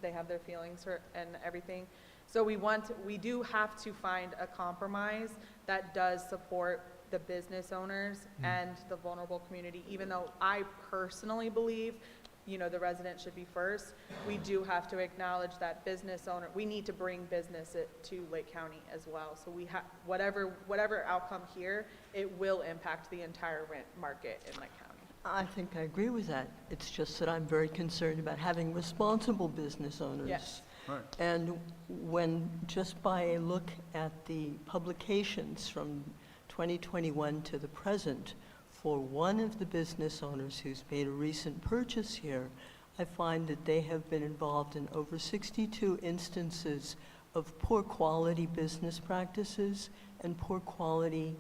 they have their feelings and everything. So we do have to find a compromise that does support the business owners and the vulnerable community. Even though I personally believe, the resident should be first, we do have to acknowledge that we need to bring business to Lake County as well. So we have, whatever outcome here, it will impact the entire rent market in Lake County. I think I agree with that. It's just that I'm very concerned about having responsible business owners. Yes. Right. And when, just by a look at the publications from 2021 to the present, for one of the business owners who's made a recent purchase here, I find that they have been involved in over 62 instances of poor quality business practices and poor quality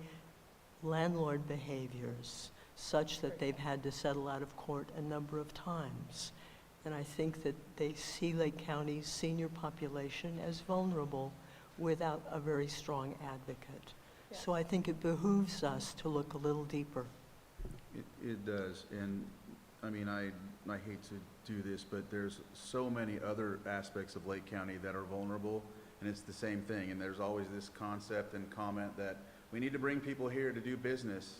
landlord behaviors, such that they've had to settle out of court a number of times. And I think that they see Lake County's senior population as vulnerable without a very strong advocate. Yeah. So I think it behooves us to look a little deeper. It does, and I mean, I hate to do this, but there's so many other aspects of Lake County that are vulnerable, and it's the same thing, and there's always this concept and comment that we need to bring people here to do business,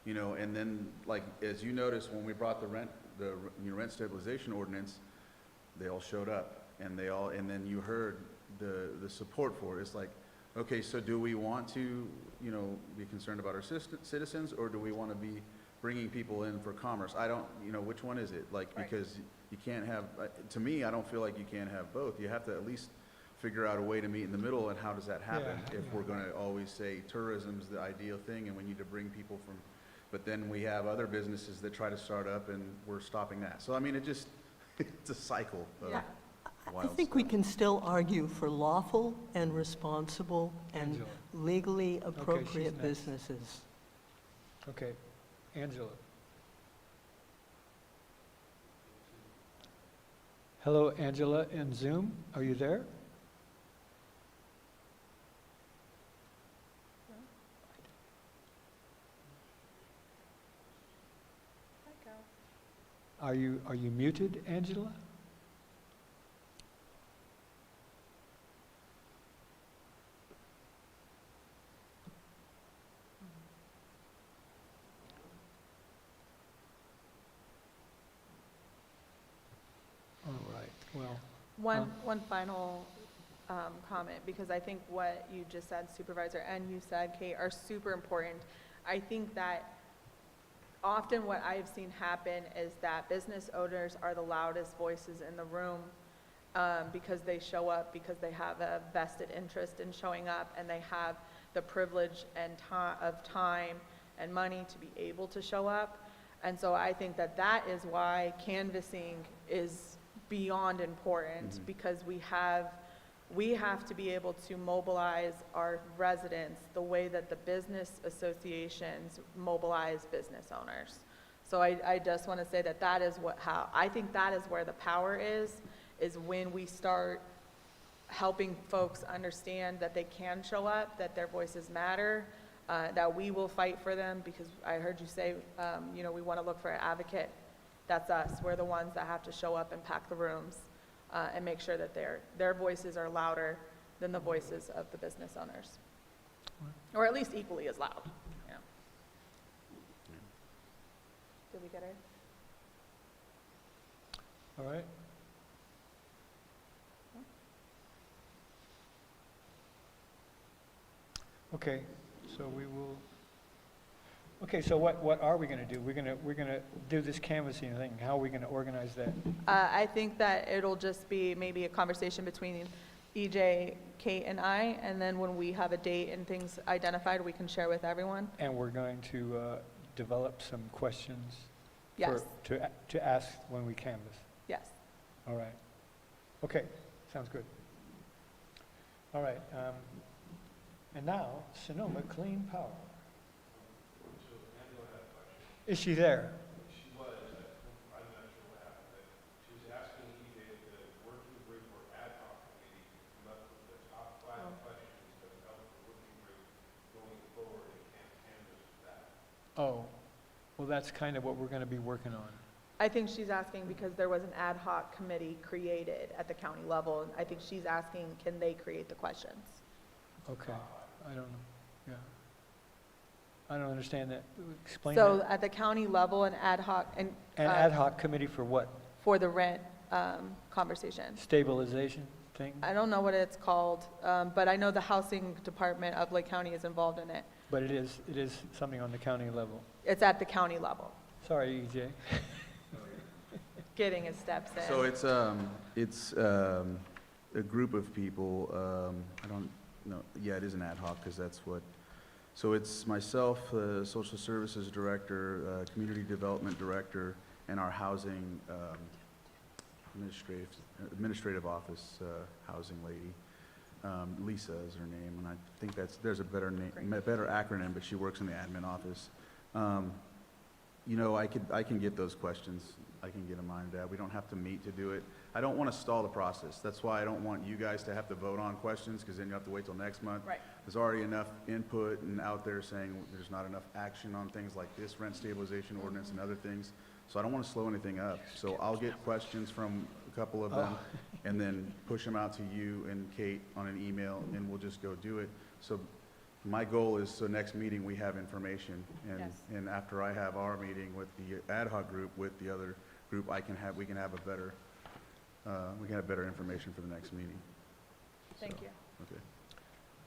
and then, like, as you noticed, when we brought the rent stabilization ordinance, they all showed up, and then you heard the support for it. It's like, okay, so do we want to, be concerned about our citizens, or do we want to be bringing people in for commerce? I don't, which one is it? Like, Right. because you can't have, to me, I don't feel like you can't have both. You have to at least figure out a way to meet in the middle, and how does that happen? Yeah, If we're going to always say tourism's the ideal thing, and we need to bring people from, but then we have other businesses that try to start up, and we're stopping that. So, I mean, it's a cycle of Yeah. I wild think we stuff. can still argue for lawful and responsible and Angela. legally she's appropriate next. businesses. Okay, Angela. Hello, Angela in Zoom. Are you there? Are you muted, Angela? All right, well, One final comment, because I think what you just said, Supervisor, and you said, Kate, are super important. I think that often what I've seen happen is that business owners are the loudest voices in the room, because they show up, because they have a vested interest in showing up, and they have the privilege and of time and money to be able to show up. And so I think that is why canvassing is beyond important, because we have to be able to mobilize our residents the way that the business associations mobilize business owners. So I just want to say that I think that is where the power is when we start helping folks understand that they can show up, that their voices matter, that we will fight for them, because I heard you say, you know, we want to look for an advocate. That's us. We're the ones that have to show up and pack the rooms and make sure that their voices are louder than the voices of the business owners. Or at least equally as loud. Yeah. Did we get it? All right. Okay, so we will, okay, so what are we gonna do? We're gonna do this canvassing thing. How are we gonna organize that? I think that it'll just be maybe a conversation between EJ, Kate, and I, and then when we have a date and things identified, we can share with everyone. And we're going to develop some questions Yes. to ask when we canvass. Yes. All right. Okay, sounds good. All right, and now, Sonoma Clean Power. Is she there? She was, I'm not sure what happened, but she was asking EJ if the working group or ad hoc committee come up with the top 5 questions that would help the working group going forward and canvas that. Oh, well, that's kind of what we're going to be working on. I think she's asking because there was an ad hoc committee created at the county level, and I think she's asking, can they create the questions? Okay, I don't know, yeah. I don't understand that. Explain So that. at the county level, an ad hoc, An ad hoc committee for what? for the rent conversation. Stabilization thing? I don't know what it's called, but I know the housing department of Lake County is involved in it. But it is something on the county level. It's at the county level, Sorry, EJ. getting his steps in. So it's a group of people, I don't know, yeah, it is an ad hoc, because that's what, so it's myself, Social Services Director, Community Development Director, and our Housing Administrative Office Housing lady. Lisa is her name, and I think there's a better name, a better acronym, but she works in the admin office. You know, I can get those questions. I can get them ironed out. We don't have to meet to do it. I don't want to stall the process. That's why I don't want you guys to have to vote on questions, because then you have to wait till next month. Right. There's already enough input and out there saying there's not enough action on things like this rent stabilization ordinance and other things. So I don't want to slow anything up. So I'll get questions from a couple of them and then push them out to you and Kate on an email, and we'll just go do it. So my goal is, so next meeting we have information, and Yes. and after I have our meeting with the ad hoc group, with the other group, we can have better information for the next meeting. Thank you. Okay.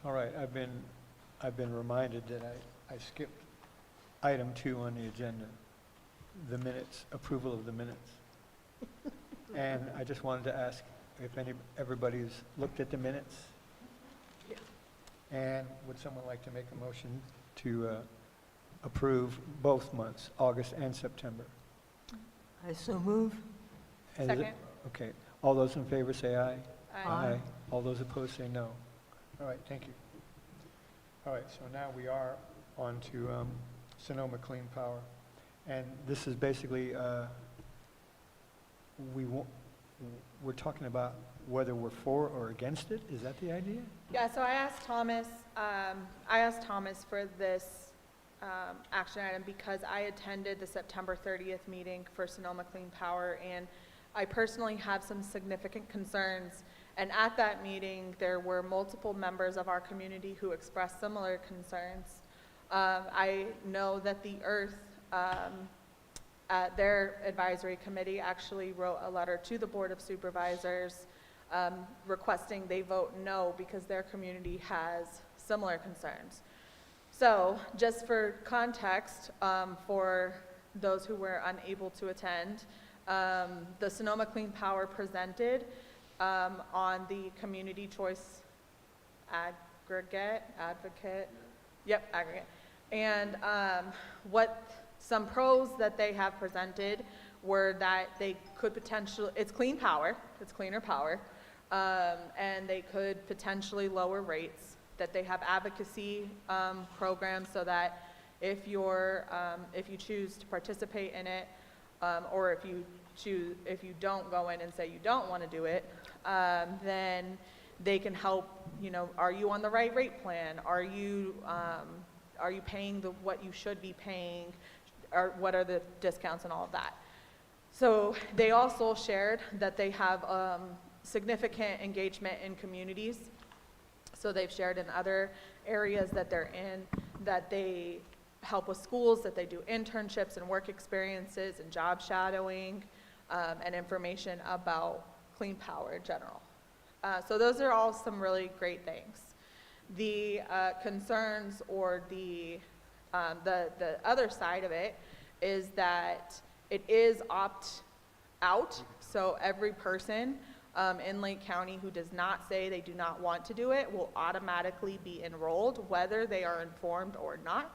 All right, I've been reminded that I skipped item 2 on the agenda, the minutes, approval of the minutes. And I just wanted to ask if everybody's looked at the minutes? Yes. And would someone like to make a motion to approve both months, August and September? I so move. And is it- Second. Okay, all those in favor say aye. Aye. All those opposed say no. All right, thank you. All right, so now we are on to Sonoma Clean Power. And this is basically, we're talking about whether we're for or against it? Is that the idea? Yeah, so I asked Thomas for this action item because I attended the September 30th meeting for Sonoma Clean Power, and I personally have some significant concerns. And at that meeting, there were multiple members of our community who expressed similar concerns. I know that the Earth, their advisory committee actually wrote a letter to the Board of Supervisors requesting they vote no because their community has similar concerns. So just for context, for those who were unable to attend, the Sonoma Clean Power presented on the community choice advocate. And some pros that they have presented were that they could potentially, it's clean power, it's cleaner power, and they could potentially lower rates, that they have advocacy programs so that if you choose to participate in it, or if you don't go in and say you don't want to do it, then they can help, are you on the right rate plan? Are you are you paying what you should be paying, or what are the discounts and all of that. So they also shared that they have significant engagement in communities. So they've shared in other areas that they're in, that they help with schools, that they do internships and work experiences and job shadowing, and information about clean power in general. So those are all some really great things. The concerns, or the other side of it, is that it is opt-out, so every person in Lake County who does not say they do not want to do it will automatically be enrolled, whether they are informed or not.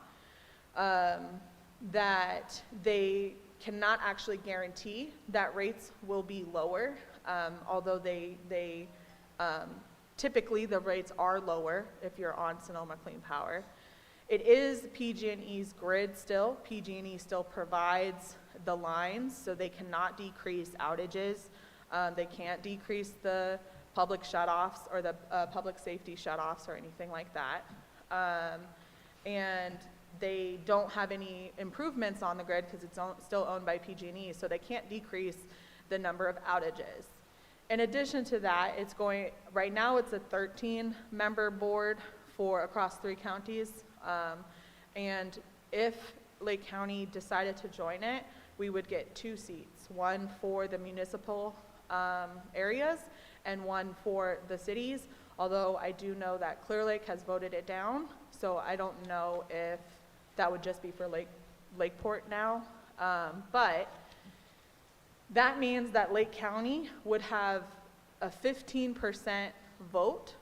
That they cannot actually guarantee that rates will be lower, although typically the rates are lower if you're on Sonoma Clean Power. It is PG&E's grid still. PG&E still provides the lines, so they cannot decrease outages. They can't decrease the public shutoffs or the public safety shutoffs or anything like that. And they don't have any improvements on the grid because it's still owned by PG&E, so they can't decrease the number of outages. In addition to that, right now it's a 13-member board for across 3 counties. And if Lake County decided to join it, we would get 2 seats, one for the municipal areas and one for the cities, although I do know that Clear Lake has voted it down, so I don't know if that would just be for Lakeport now. But that means that Lake County would have a 15% vote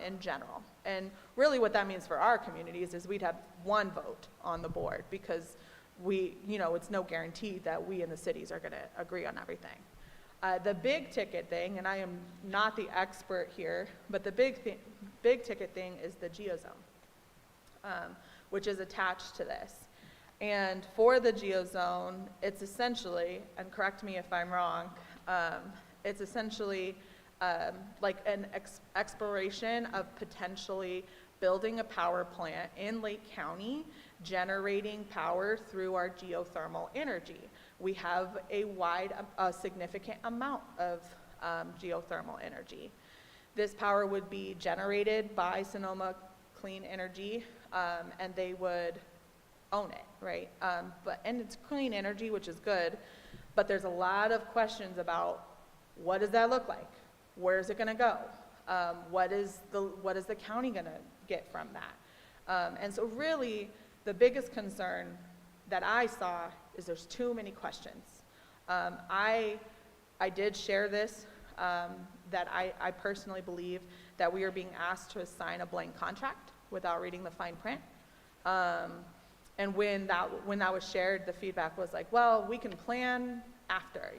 in general. And really what that means for our communities is we'd have 1 vote on the board, because it's no guarantee that we in the cities are gonna agree on everything. The big ticket thing, and I am not the expert here, but the big ticket thing is the geozone, which is attached to this. And for the geozone, it's essentially, and correct me if I'm wrong, it's essentially like an exploration of potentially building a power plant in Lake County, generating power through our geothermal energy. We have a significant amount of geothermal energy. This power would be generated by Sonoma Clean Energy, and they would own it, right? And it's clean energy, which is good, but there's a lot of questions about what does that look like? Where is it gonna go? What is the county gonna get from that? And so really, the biggest concern that I saw is there's too many questions. I did share this, that I personally believe that we are being asked to sign a blank contract without reading the fine print. And when that was shared, the feedback was like, well, we can plan after,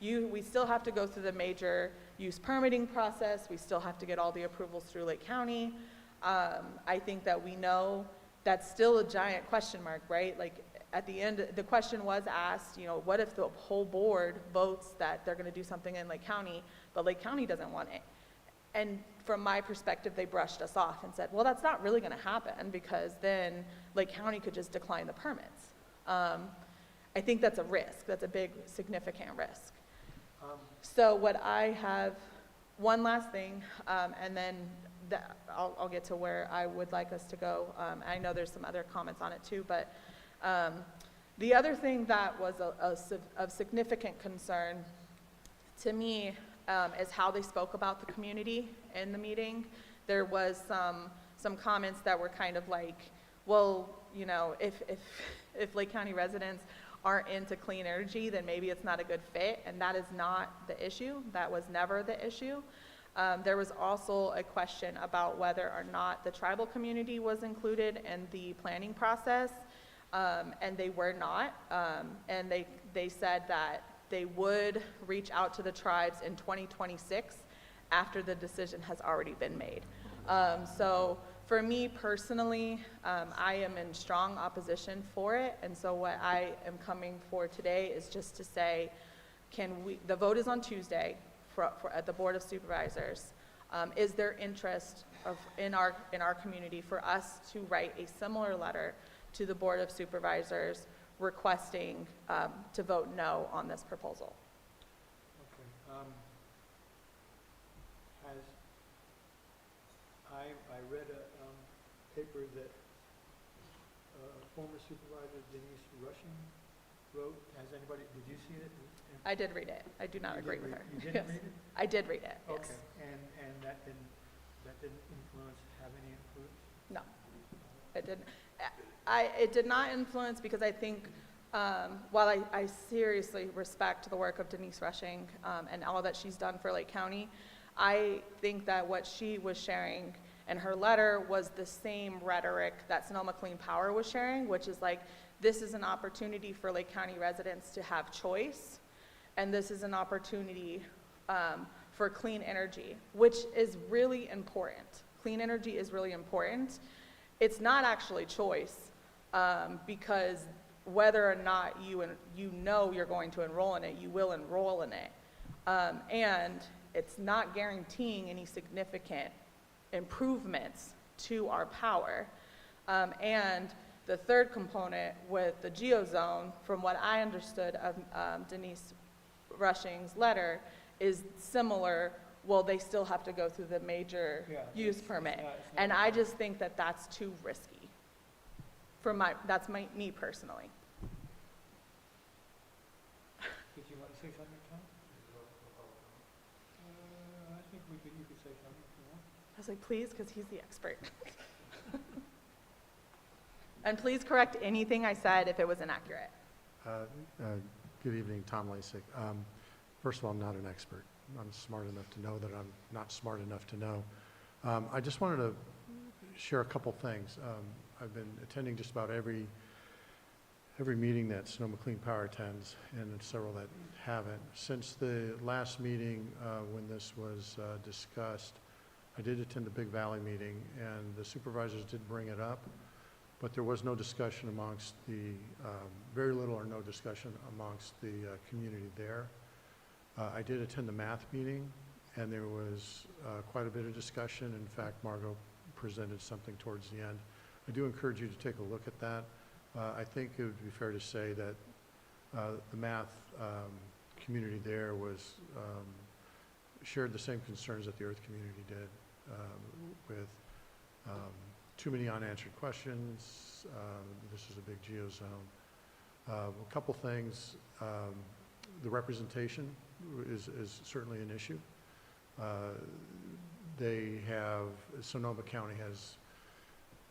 we still have to go through the major use permitting process. We still have to get all the approvals through Lake County. I think that we know that's still a giant question mark, right? Like at the end, the question was asked, what if the whole board votes that they're gonna do something in Lake County, but Lake County doesn't want it? And from my perspective, they brushed us off and said, well, that's not really gonna happen, because then Lake County could just decline the permits. I think that's a risk. That's a big, significant risk. So what I have, one last thing, and then I'll get to where I would like us to go. I know there's some other comments on it too, but the other thing that was of significant concern to me is how they spoke about the community in the meeting. There was some comments that were kind of like, well, if Lake County residents aren't into clean energy, then maybe it's not a good fit, and that is not the issue. That was never the issue. There was also a question about whether or not the tribal community was included in the planning process, and they were not. And they said that they would reach out to the tribes in 2026 after the decision has already been made. So for me personally, I am in strong opposition for it, and so what I am coming for today is just to say, the vote is on Tuesday at the Board of Supervisors. Is there interest in our community for us to write a similar letter to the Board of Supervisors requesting to vote no on this proposal? Okay. I read a paper that former Supervisor Denise Rushing wrote. Has anybody, did you see it? I did read it. I do not You agree did with read- her. You didn't Yes. read it? I did read it, yes. Okay, and that didn't influence, have any influence? No, it didn't. It did not influence because I think, while I seriously respect the work of Denise Rushing and all that she's done for Lake County, I think that what she was sharing in her letter was the same rhetoric that Sonoma Clean Power was sharing, which is like, this is an opportunity for Lake County residents to have choice, and this is an opportunity for clean energy, which is really important. Clean energy is really important. It's not actually choice, because whether or not you know you're going to enroll in it, you will enroll in it. And it's not guaranteeing any significant improvements to our power. And the third component with the geozone, from what I understood of Denise Rushing's letter, is similar. Well, they still have to go through the major use permit. And I just think that that's too risky. That's me personally. Did you want to say something, Tom? I think you could say something if you want. I was like, please, because he's the expert. And please correct anything I said if it was inaccurate. Good evening, Tom Lasik. First of all, I'm not an expert. I'm smart enough to know that I'm not smart enough to know. I just wanted to share a couple things. I've been attending just about every meeting that Sonoma Clean Power attends, and several that haven't. Since the last meeting when this was discussed, I did attend the Big Valley meeting, and the supervisors did bring it up, but there was no discussion amongst the, very little or no discussion amongst the community there. I did attend the math meeting, and there was quite a bit of discussion. In fact, Margot presented something towards the end. I do encourage you to take a look at that. I think it would be fair to say that the math community there was shared the same concerns that the Earth community did, with too many unanswered questions. This is a big geozone. A couple things. The representation is certainly an issue. Sonoma County has,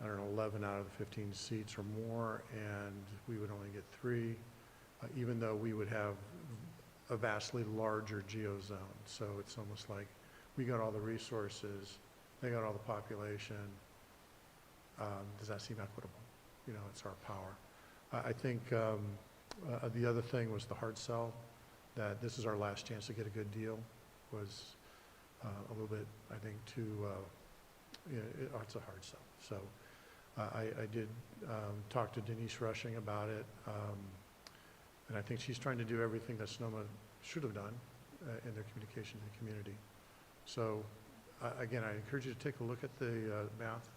I don't know, 11 out of the 15 seats or more, and we would only get 3, even though we would have a vastly larger geozone. So it's almost like we got all the resources, they got all the population. Does that seem equitable? You know, it's our power. I think the other thing was the hard sell, that this is our last chance to get a good deal, was a little bit, I think, too, it's a hard sell. So I did talk to Denise Rushing about it, and I think she's trying to do everything that Sonoma should have done in their communication to the community. So again, I encourage you to take a look at the math,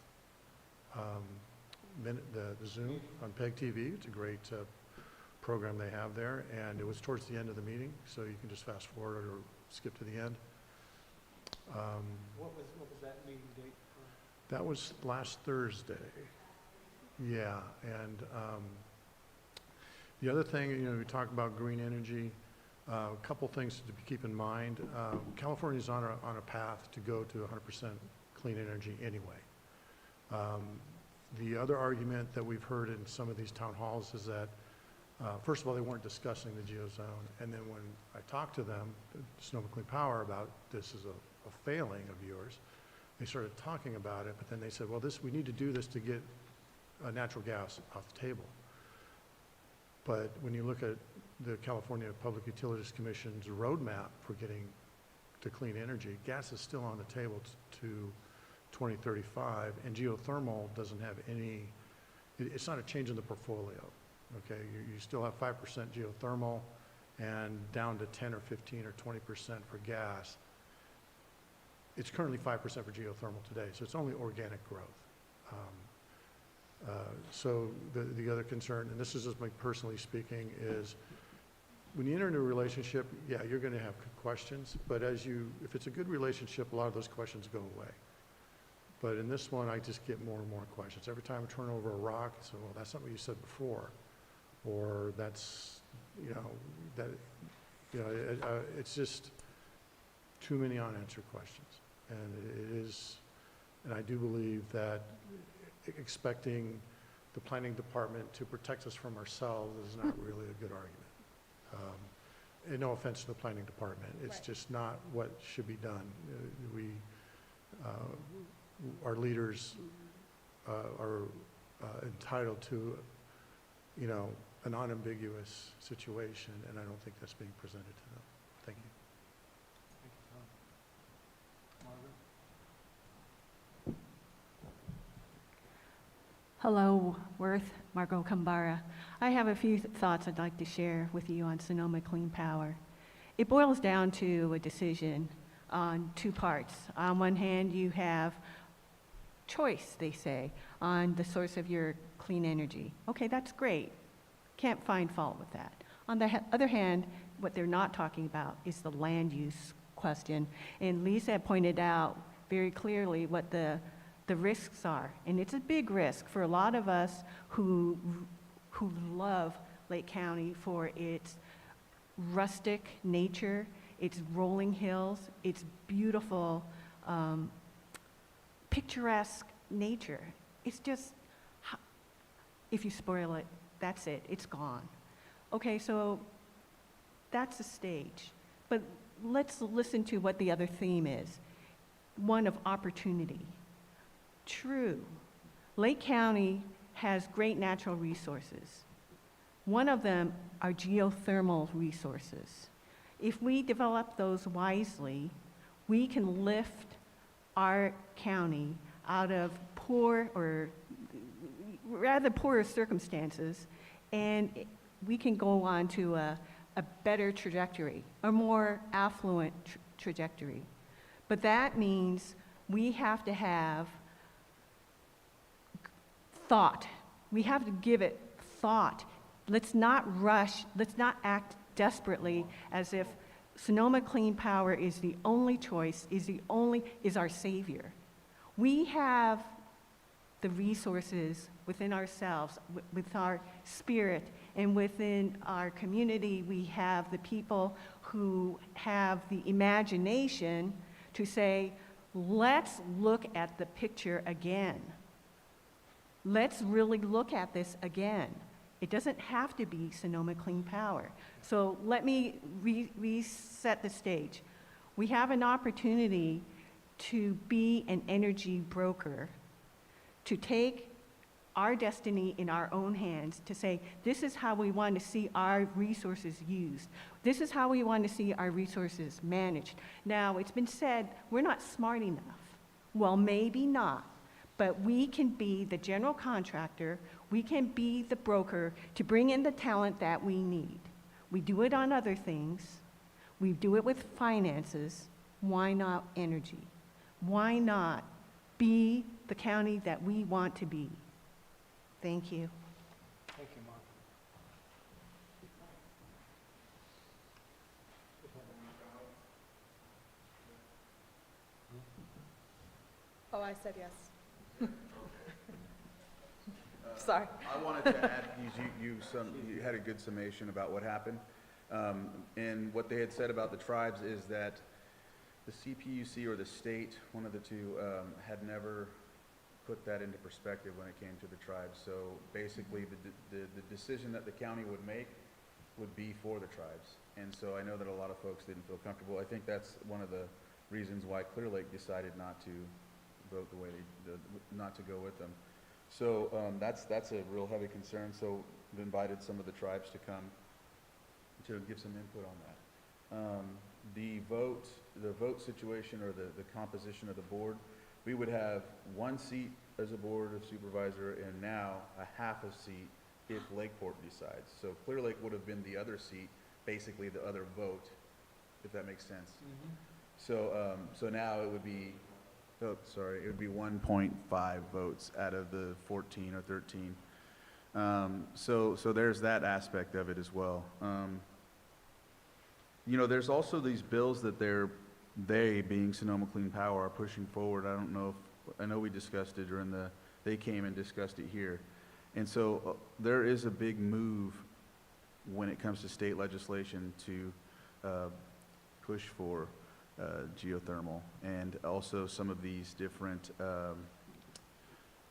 the Zoom on PEG TV. It's a great program they have there, and it was towards the end of the meeting, so you can just fast forward or skip to the end. What was that meeting date for? That was last Thursday. Yeah, and the other thing, you know, we talk about green energy. A couple things to keep in mind. California's on a path to go to 100% clean energy anyway. The other argument that we've heard in some of these town halls is that, first of all, they weren't discussing the geozone, and then when I talked to them, Sonoma Clean Power, about this is a failing of yours, they started talking about it, but then they said, well, we need to do this to get natural gas off the table. But when you look at the California Public Utilities Commission's roadmap for getting to clean energy, gas is still on the table to 2035, and geothermal doesn't have any, it's not a change in the portfolio, okay? You still have 5% geothermal and down to 10 or 15 or 20% for gas. it's currently 5% for geothermal today, so it's only organic growth. So the other concern, and this is just me personally speaking, is when you enter into a relationship, yeah, you're going to have questions, but if it's a good relationship, a lot of those questions go away. But in this one, I just get more and more questions. Every time I turn over a rock, I say, well, that's not what you said before, or that's, it's just too many unanswered questions. And I do believe that expecting the planning department to protect us from ourselves is not really a good argument. And no offense to the planning department, it's just not what should be done. Our leaders are entitled to, an unambiguous situation, and I don't think that's being presented to them. Thank you. Hello, Worth, Margot Kambara. I have a few thoughts I'd like to share with you on Sonoma Clean Power. It boils down to a decision on two parts. On one hand, you have choice, they say, on the source of your clean energy. Okay, that's great. Can't find fault with that. On the other hand, what they're not talking about is the land use question. And Lisa pointed out very clearly what the risks are. And it's a big risk for a lot of us who love Lake County for its rustic nature, its rolling hills, its beautiful, picturesque nature. It's just, if you spoil it, that's it, it's gone. Okay, so that's the stage. But let's listen to what the other theme is. One of opportunity. True. Lake County has great natural resources. One of them are geothermal resources. If we develop those wisely, we can lift our county out of poor or rather poorer circumstances, and we can go on to a better trajectory, a more affluent trajectory. But that means we have to have thought. We have to give it thought. Let's not rush, let's not act desperately as if Sonoma Clean Power is the only choice, is our savior. We have the resources within ourselves, with our spirit, and within our community, we have the people who have the imagination to say, let's look at the picture again. Let's really look at this again. It doesn't have to be Sonoma Clean Power. So let me reset the stage. We have an opportunity to be an energy broker, to take our destiny in our own hands, to say, this is how we want to see our resources used. This is how we want to see our resources managed. Now, it's been said, we're not smart enough. Well, maybe not. But we can be the general contractor, we can be the broker to bring in the talent that we need. We do it on other things. We do it with finances. Why not energy? Why not be the county that we want to be? Thank you. Thank you, Mark. Oh, I said yes. Sorry. I wanted to add, you had a good summation about what happened. And what they had said about the tribes is that the CPUC or the state, one of the two, had never put that into perspective when it came to the tribes. So basically, the decision that the county would make would be for the tribes. And so I know that a lot of folks didn't feel comfortable. I think that's one of the reasons why Clear Lake decided not to vote the way not to go with them. So that's a real heavy concern. So we invited some of the tribes to come to give some input on that. The vote situation or the composition of the board, we would have one seat as a board of supervisor and now a half a seat if Lakeport decides. So Clear Lake would have been the other seat, basically the other vote, if that makes sense. So now it would be, oh, sorry, it would be 1.5 votes out of the 14 or 13. So there's that aspect of it as well. You know, there's also these bills that they being Sonoma Clean Power are pushing forward. I don't know if, I know we discussed it during they came and discussed it here. And so there is a big move when it comes to state legislation to push for geothermal, and also some of these different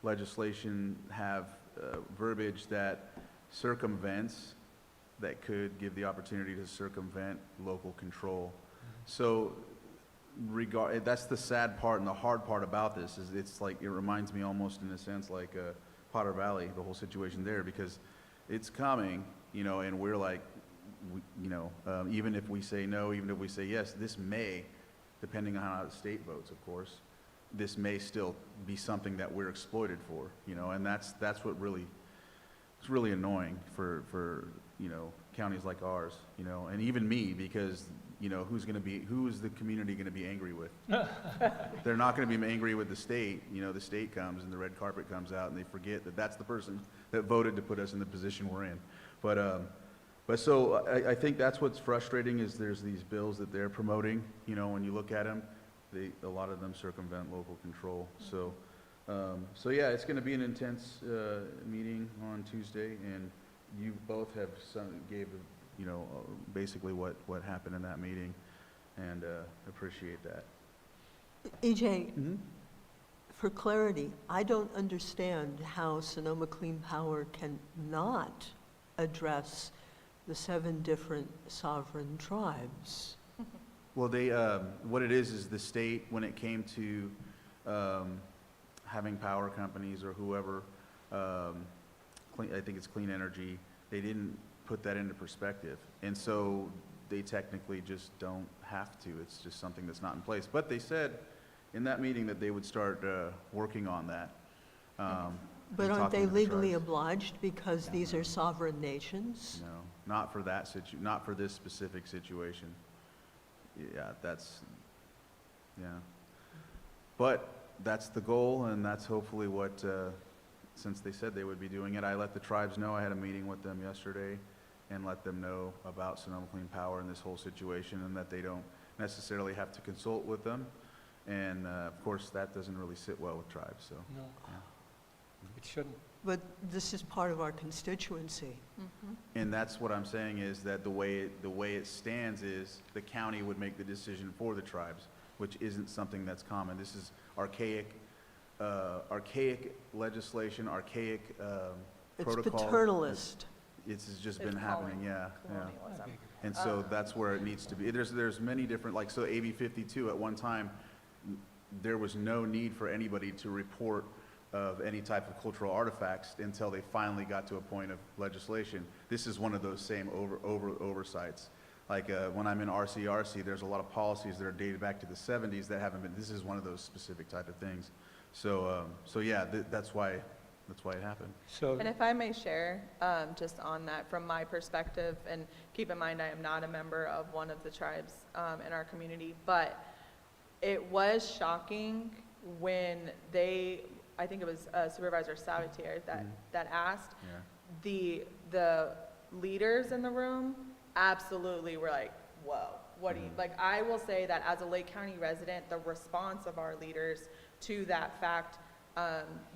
legislation have verbiage that circumvents, that could give the opportunity to circumvent local control. So that's the sad part and the hard part about this, is it's like, it reminds me almost in a sense like Potter Valley, the whole situation there, because it's coming, you know, and we're like, even if we say no, even if we say yes, this may, depending on how the state votes, of course, this may still be something that we're exploited for, you know, and that's what really, it's really annoying for you know, counties like ours, you know, and even me, because, you know, who is the community gonna be angry with? They're not gonna be angry with the state. You know, the state comes and the red carpet comes out and they forget that that's the person that voted to put us in the position we're in. But so I think that's what's frustrating, is there's these bills that they're promoting, you know, when you look at them, a lot of them circumvent local control. So yeah, it's gonna be an intense meeting on Tuesday, and you both gave, you know, basically what happened in that meeting, and appreciate that. EJ, for clarity, I don't understand how Sonoma Clean Power can not address the 7 different sovereign tribes. Well, what it is the state, when it came to having power companies or whoever, I think it's Clean Energy, they didn't put that into perspective. And so they technically just don't have to. It's just something that's not in place. But they said in that meeting that they would start working on that. But aren't they legally obliged because these are sovereign nations? No, not for not for this specific situation. Yeah, yeah. But that's the goal, and that's hopefully what, since they said they would be doing it, I let the tribes know. I had a meeting with them yesterday and let them know about Sonoma Clean Power and this whole situation, and that they don't necessarily have to consult with them. And of course, that doesn't really sit well with tribes, so. No, yeah. it shouldn't. But this is part of our constituency. And that's what I'm saying, is that the way it stands is the county would make the decision for the tribes, which isn't something that's common. This is archaic legislation, archaic protocol. It's paternalist. It's just been happening, yeah. And so that's where it needs to be. There's many different, like, so AB 52, at one time, there was no need for anybody to report of any type of cultural artifacts until they finally got to a point of legislation. This is one of those same oversights. Like when I'm in RCRC, there's a lot of policies that are dated back to the 70s that haven't been, this is one of those specific type of things. So yeah, that's why it happened. And if I may share, just on that from my perspective, and keep in mind I am not a member of one of the tribes in our community, but it was shocking when I think it was Supervisor Sabatier that asked, the leaders in the room absolutely were like, whoa, what do you, like, I will say that as a Lake County resident, the response of our leaders to that fact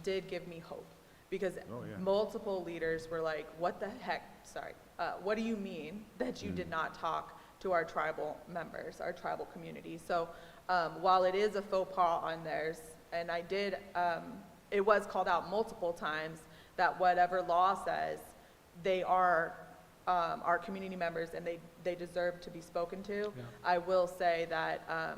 did give me hope. Because multiple leaders were like, what the heck, what do you mean that you did not talk to our tribal members, our tribal community? So while it is a faux pas on theirs, and I did, it was called out multiple times that whatever law says, they are our community members and they deserve to be spoken to. I will say that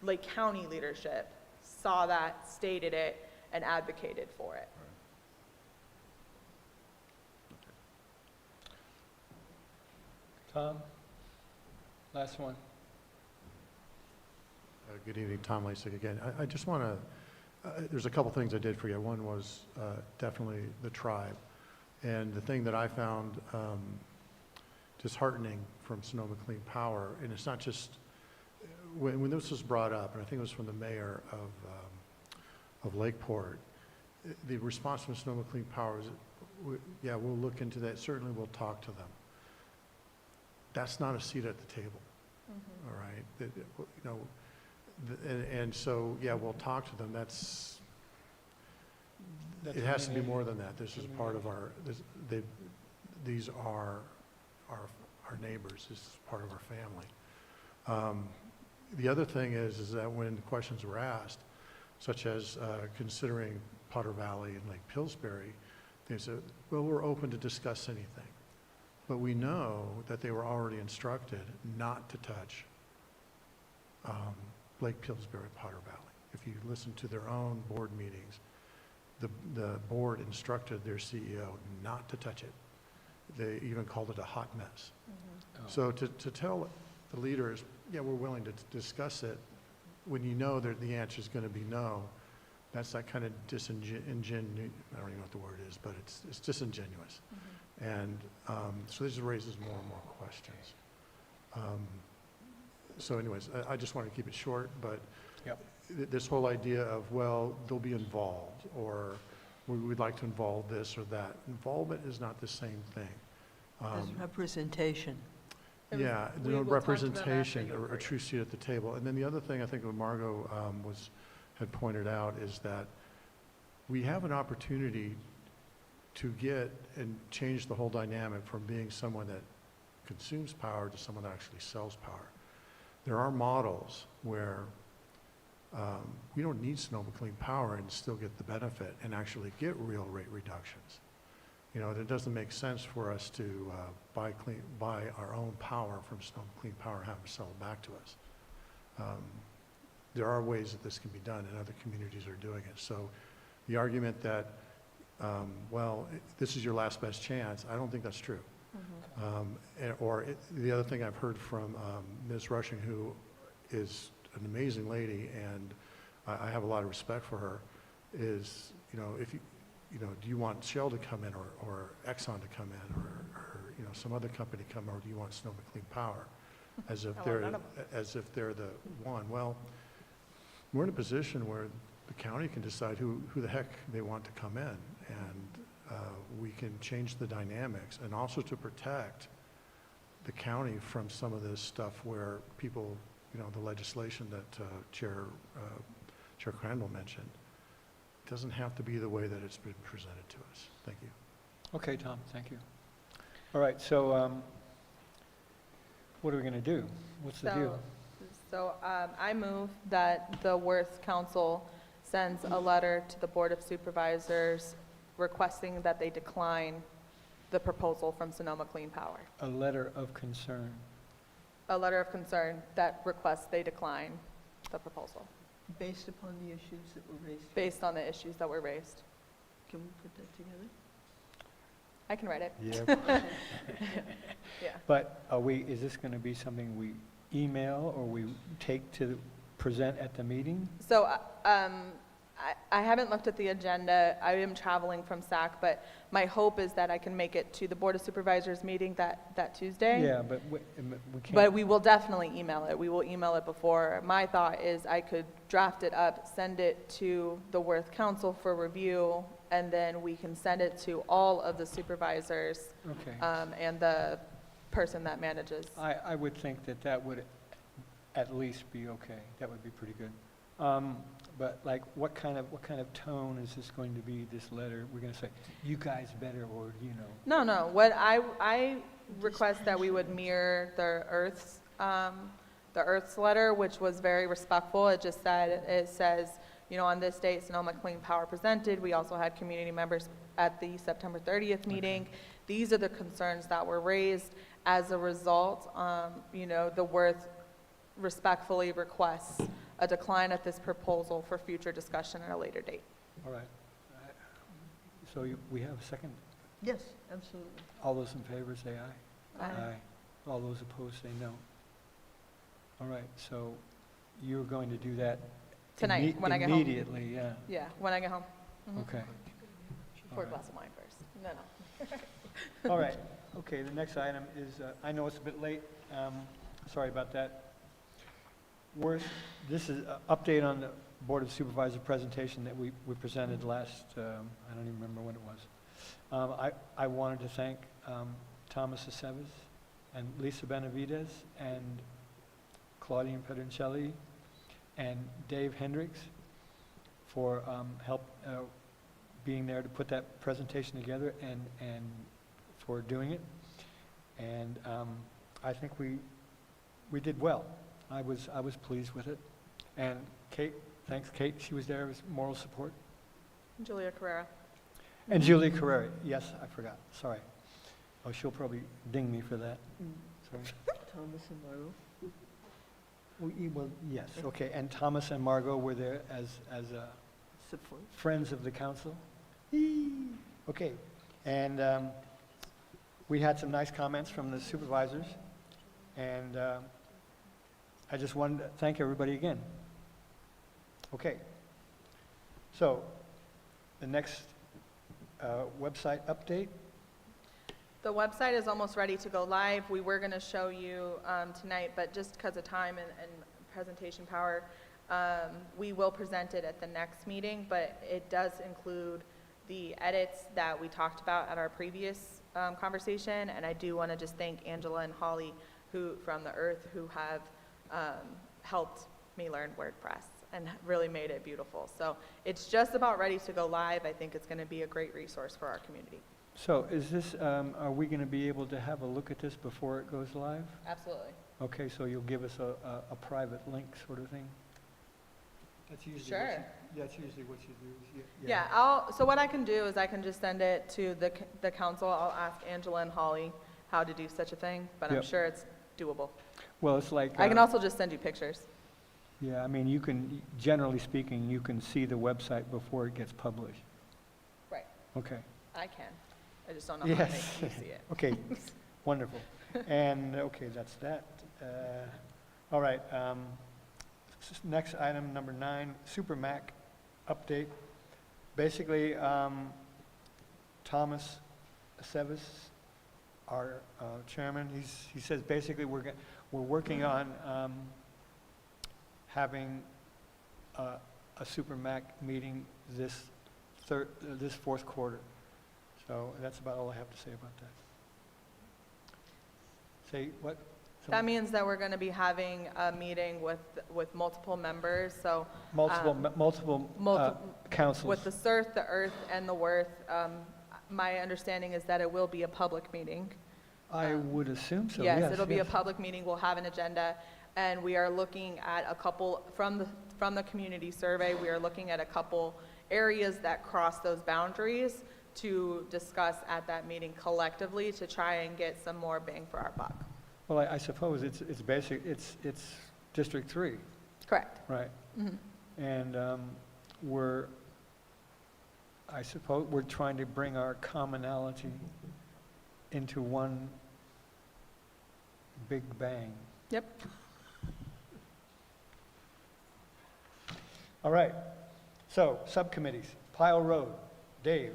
Lake County leadership saw that, stated it, and advocated for it. Tom, last one. Good evening, Tom Lasik again. I just want to, there's a couple things I did for you. One was definitely the tribe. And the thing that I found disheartening from Sonoma Clean Power, and it's not just, when this was brought up, and I think it was from the mayor of Lakeport, the response from Sonoma Clean Power is, yeah, we'll look into that, certainly we'll talk to them. That's not a seat at the table, all right? And so, yeah, we'll talk to them, it has to be more than that. This is part of these are our neighbors, this is part of our family. The other thing is that when questions were asked, such as considering Potter Valley and Lake Pillsbury, they said, well, we're open to discuss anything. But we know that they were already instructed not to touch Lake Pillsbury, Potter Valley. If you listen to their own board meetings, the board instructed their CEO not to touch it. They even called it a hot mess. So to tell the leaders, yeah, we're willing to discuss it, when you know that the answer is going to be no, that's that kind of I don't even know what the word is, but it's disingenuous. And so this raises more and more questions. So anyways, I just want to keep it short, but this whole idea of, well, they'll be involved, or we'd like to involve this or that. Involvement is not the same thing. There's representation. Yeah, We no will talk to them after representation, you or a agree. true seat at the table. And then the other thing I think what Margot had pointed out is that we have an opportunity to get and change the whole dynamic from being someone that consumes power to someone that actually sells power. There are models where we don't need Sonoma Clean Power and still get the benefit and actually get real rate reductions. You know, it doesn't make sense for us to buy our own power from Sonoma Clean Power and have them sell it back to us. There are ways that this can be done, and other communities are doing it. So the argument that, well, this is your last best chance, I don't think that's true. The other thing I've heard from Ms. Rushing, who is an amazing lady, and I have a lot of respect for her, is, you know, if you know, do you want Shell to come in, or Exxon to come in, or you know, some other company to come, or do you want Sonoma Clean Power? As if they're the one. Well, we're in a position where the county can decide who the heck they want to come in, and we can change the dynamics, and also to protect the county from some of this stuff where people, you know, the legislation that Chair Crandall mentioned, doesn't have to be the way that it's been presented to us. Thank you. Okay, Tom, thank you. All right, so what are we going to do? What's the deal? So I move that the Worth Council sends a letter to the Board of Supervisors requesting that they decline the proposal from Sonoma Clean Power. A letter of concern. A letter of concern that requests they decline the proposal, Based upon the issues that were raised. based on the issues that were raised. Can we put that together? I can write it. Yeah. Yeah. But is this going to be something we email or we take to present at the meeting? So I haven't looked at the agenda. I am traveling from SAC, but my hope is that I can make it to the Board of Supervisors meeting that Tuesday. Yeah, but we can't. But we will definitely email it. We will email it before. My thought is I could draft it up, send it to the Worth Council for review, and then we can send it to all of the supervisors Okay. and the person that manages. I would think that would at least be okay. That would be pretty good. But like, what kind of tone is this going to be, this letter? We're going to say, you guys better, or, you know. No. What I request that we would mirror the Earth's letter, which was very respectful. It says, you know, on this date, Sonoma Clean Power presented. We also had community members at the September 30th meeting. Okay. These are the concerns that were raised. As a result, you know, the Worth respectfully requests a decline at this proposal for future discussion at a later date. All right. So we have a second? Yes, absolutely. All those in favor say aye. Aye. All those opposed say no. All right, so you're going to do that Tonight, when I get home. Immediately, yeah. Yeah, when I get home. Mhm. Okay. Pour a All right. glass of wine first. No. All right, okay, the next item is, I know it's a bit late, sorry about that. This is an update on the Board of Supervisor presentation that we presented last, I don't even remember when it was. I wanted to thank Thomas Aceves and Lisa Benavides and Claudia Pedroncelli and Dave Hendricks for help being there to put that presentation together and for doing it. And I think we did well. I was pleased with it. And Kate, thanks Kate, she was there as moral support. Julia Carrera. And Julie Carrera, yes, I forgot, sorry. Oh, she'll probably ding me for that. Sorry. Thomas and Margot. Well, yes, okay, and Thomas and Margot were there as Support. friends of the council. Okay, and we had some nice comments from the supervisors, and I just wanted to thank everybody again. Okay, so the next website update. The website is almost ready to go live. We were going to show you tonight, but just because of time and presentation power, we will present it at the next meeting, but it does include the edits that we talked about at our previous conversation, and I do want to just thank Angela and Holly from The Earth who have helped me learn WordPress and really made it beautiful. So it's just about ready to go live. I think it's going to be a great resource for our community. So is this, are we going to be able to have a look at this before it goes live? Absolutely. Okay, so you'll give us a private link sort of thing? That's usually Sure. That's usually what you do. Yeah, so what I can do is I can just send it to the council. I'll ask Angela and Holly how to do such a thing, but I'm Yep. sure it's doable. Well, it's like... I can also just send you pictures. Yeah, I mean, you can, generally speaking, you can see the website before it gets published. Right. Okay. I can. I just don't know how to make you see it. Okay, wonderful. And, okay, that's that. All right, next item, number 9, SuperMac update. Basically, Thomas Aceves, our chairman, he says basically we're working on having a SuperMac meeting this fourth quarter. So that's about all I have to say about that. Say what? That means that we're going to be having a meeting with multiple members, so. Multiple councils. With the CERT, the Earth, and the Worth. My understanding is that it will be a public meeting. I would assume so, yes. Yes, it'll be a public meeting. We'll have an agenda, and we are looking at a couple, from the community survey, we are looking at a couple areas that cross those boundaries to discuss at that meeting collectively to try and get some more bang for our buck. Well, I suppose it's District 3. Correct. Right. Mm-hmm. And I suppose we're trying to bring our commonality into one big bang. Yep. All right. So, subcommittees. Pile Road. Dave.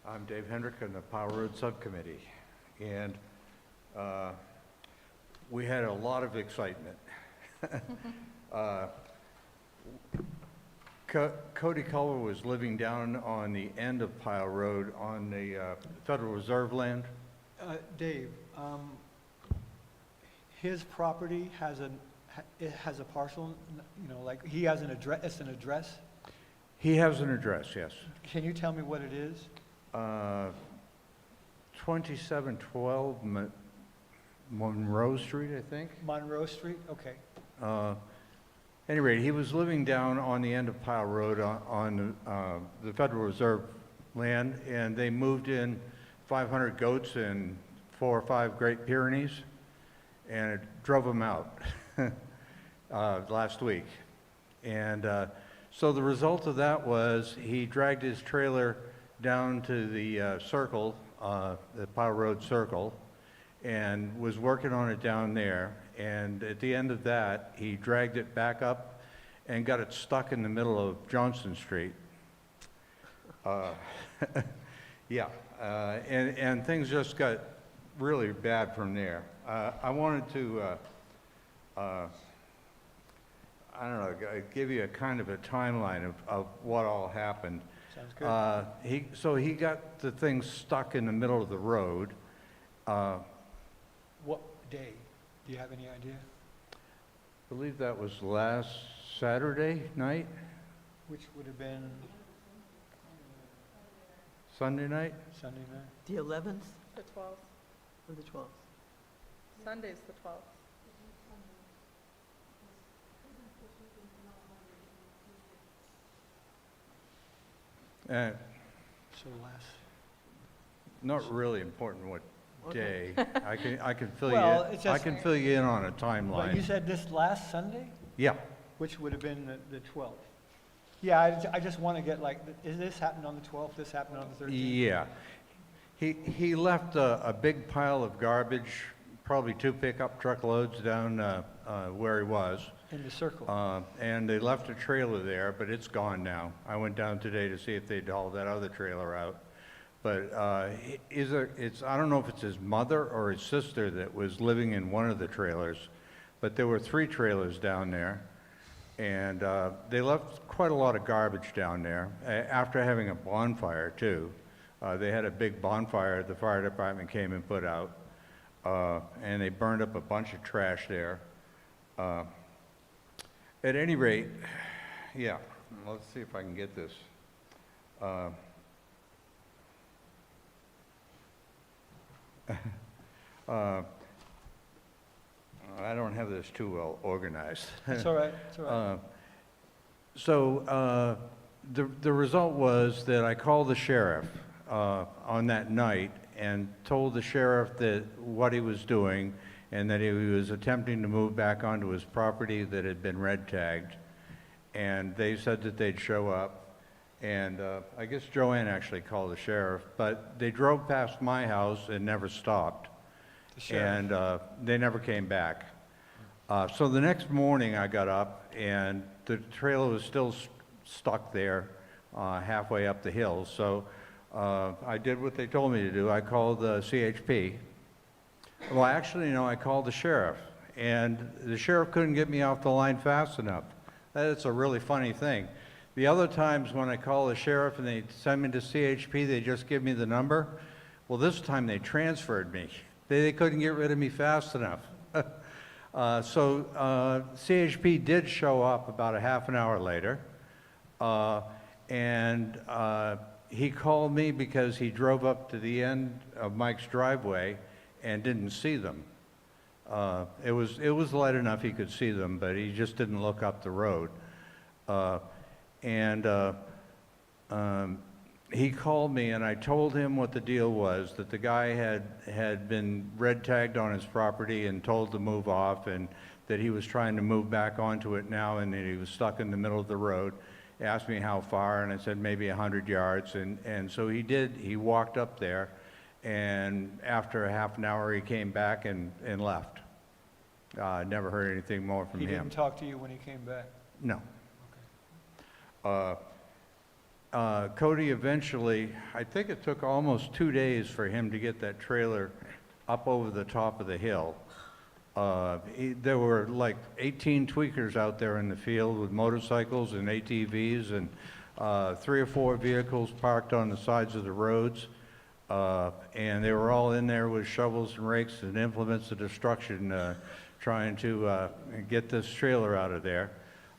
I'm Dave Hendrick in the Pile Road Subcommittee, and we had a lot of excitement. Cody Culver was living down on the end of Pile Road on the Federal Reserve land. Dave, his property has a parcel, like he has an address, it's an address? He has an address, yes. Can you tell me what it is? 2712 Monroe Street, I think. Monroe Street, okay. Any rate, he was living down on the end of Pile Road on the Federal Reserve land, and they moved in 500 goats and 4 or 5 Great Pyrenees, and it drove him out last week. And so the result of that was he dragged his trailer down to the circle, the Pile Road Circle, and was working on it down there. And at the end of that, he dragged it back up and got it stuck in the middle of Johnson Street. Yeah, and things just got really bad from there. I wanted to, I don't know, give you a kind of a timeline of what all happened. Sounds good. So he got the thing stuck in the middle of the road. What day? Do you have any idea? I believe that was last Saturday night, Which would have been Sunday night? Sunday night? The 11th The 12th. or the 12th? Sunday's the 12th. So last. Not really important what day. I can fill Well, you, it's I just- can fill you in on a But you timeline. said this last Sunday, Yeah, which would have been the 12th? Yeah, I just want to get like, is this happened on the 12th, this happened on the 13th? yeah. He left a big pile of garbage, probably 2 pickup truck loads down where he was. In the circle? And they left a trailer there, but it's gone now. I went down today to see if they'd hauled that other trailer out. But I don't know if it's his mother or his sister that was living in one of the trailers, but there were 3 trailers down there. And they left quite a lot of garbage down there, after having a bonfire too. They had a big bonfire the fire department came and put out, and they burned up a bunch of trash there. At any rate, yeah, let's see if I can get this. I don't have this too well organized. It's all right, it's all right. So the result was that I called the sheriff on that night and told the sheriff that what he was doing and that he was attempting to move back onto his property that had been red tagged. And they said that they'd show up. And I guess Joanne actually called the sheriff, but they drove past my house and never stopped. The sheriff. And they never came back. So the next morning I got up and the trailer was still stuck there halfway up the hill. So I did what they told me to do. I called the CHP. Well, actually, no, I called the sheriff. And the sheriff couldn't get me off the line fast enough. That's a really funny thing. The other times when I call the sheriff and they send me to CHP, they just give me the number. Well, this time they transferred me. They couldn't get rid of me fast enough. So CHP did show up about a half an hour later. And he called me because he drove up to the end of Mike's driveway and didn't see them. It was light enough he could see them, but he just didn't look up the road. He called me and I told him what the deal was, that the guy had been red tagged on his property and told to move off, and that he was trying to move back onto it now and that he was stuck in the middle of the road. He asked me how far and I said maybe 100 yards, and so he did. He walked up there, and after a half an hour he came back and left. Never heard anything more from He him. didn't talk to you when he came back? No. Cody eventually, I think it took almost 2 days for him to get that trailer up over the top of the hill. There were like 18 tweakers out there in the field with motorcycles and ATVs and 3 or 4 vehicles parked on the sides of the roads. And they were all in there with shovels and rakes and implements of destruction, trying to get this trailer out of there.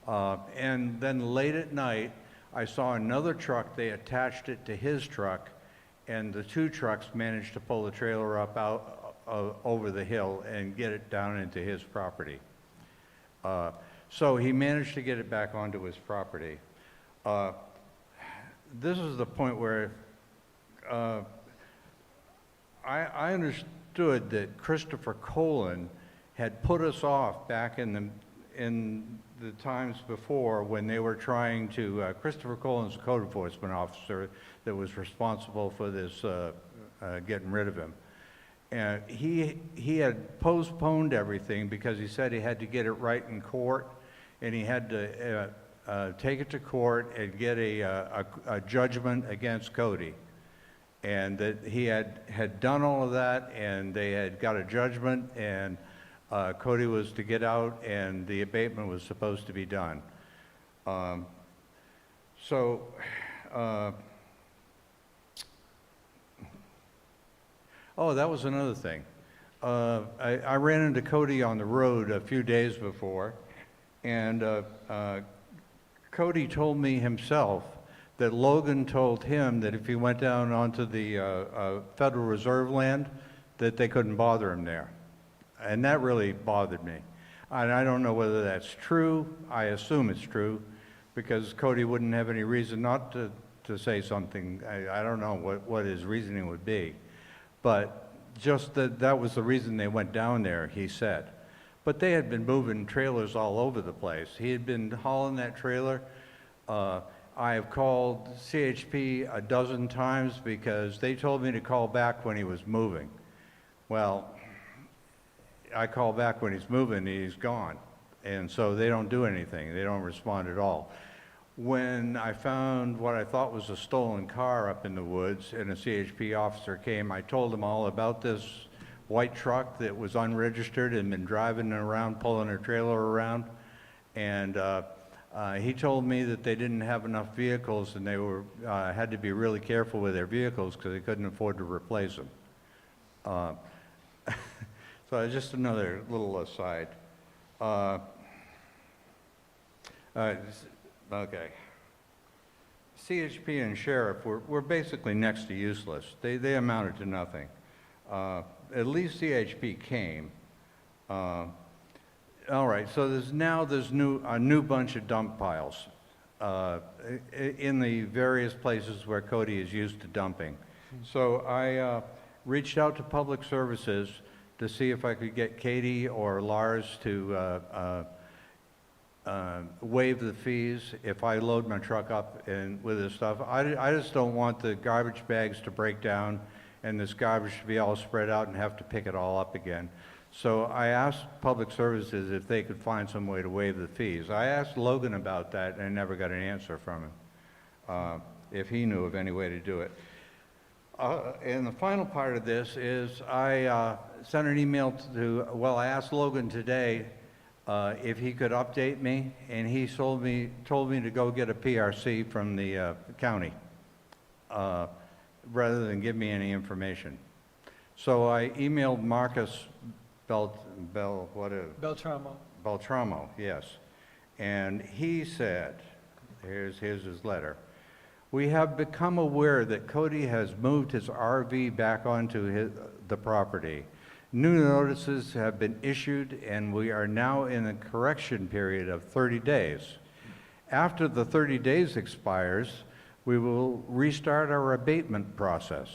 And then late at night, I saw another truck. They attached it to his truck, and the 2 trucks managed to pull the trailer up out over the hill and get it down into his property. So he managed to get it back onto his property. This is the point where I understood that Christopher Colon had put us off back in the times before when they were trying to, Christopher Colon's a code enforcement officer that was responsible for this, getting rid of him. And he had postponed everything because he said he had to get it right in court, and he had to take it to court and get a judgment against Cody. and that he had done all of that, and they had got a judgment, and Cody was to get out, and the abatement was supposed to be done. Oh, that was another thing. I ran into Cody on the road a few days before, and Cody told me himself that Logan told him that if he went down onto the Federal Reserve land, that they couldn't bother him there. And that really bothered me. And I don't know whether that's true. I assume it's true, because Cody wouldn't have any reason not to say something. I don't know what his reasoning would be. But just that was the reason they went down there, he said. But they had been moving trailers all over the place. He had been hauling that trailer. I have called CHP a dozen times because they told me to call back when he was moving. Well, I call back when he's moving and he's gone. And so they don't do anything. They don't respond at all. When I found what I thought was a stolen car up in the woods and a CHP officer came, I told him all about this white truck that was unregistered and been driving around, pulling a trailer around. And he told me that they didn't have enough vehicles and they were had to be really careful with their vehicles because they couldn't afford to replace them. So just another little aside. Okay. CHP and sheriff were basically next to useless. They amounted to nothing. At least CHP came. All right, so there's a new bunch of dump piles in the various places where Cody is used to dumping. So I reached out to Public Services to see if I could get Katie or Lars to waive the fees if I load my truck up with this stuff. I just don't want the garbage bags to break down and this garbage to be all spread out and have to pick it all up again. So I asked Public Services if they could find some way to waive the fees. I asked Logan about that and I never got an answer from him, if he knew of any way to do it. And the final part of this is I sent an email I asked Logan today if he could update me, and he told me to go get a PRC from the county rather than give me any information. So I emailed Marcus Beltramo, yes. And he said, here's his letter. We have become aware that Cody has moved his RV back onto the property. New notices have been issued and we are now in a correction period of 30 days. After the 30 days expires, we will restart our abatement process.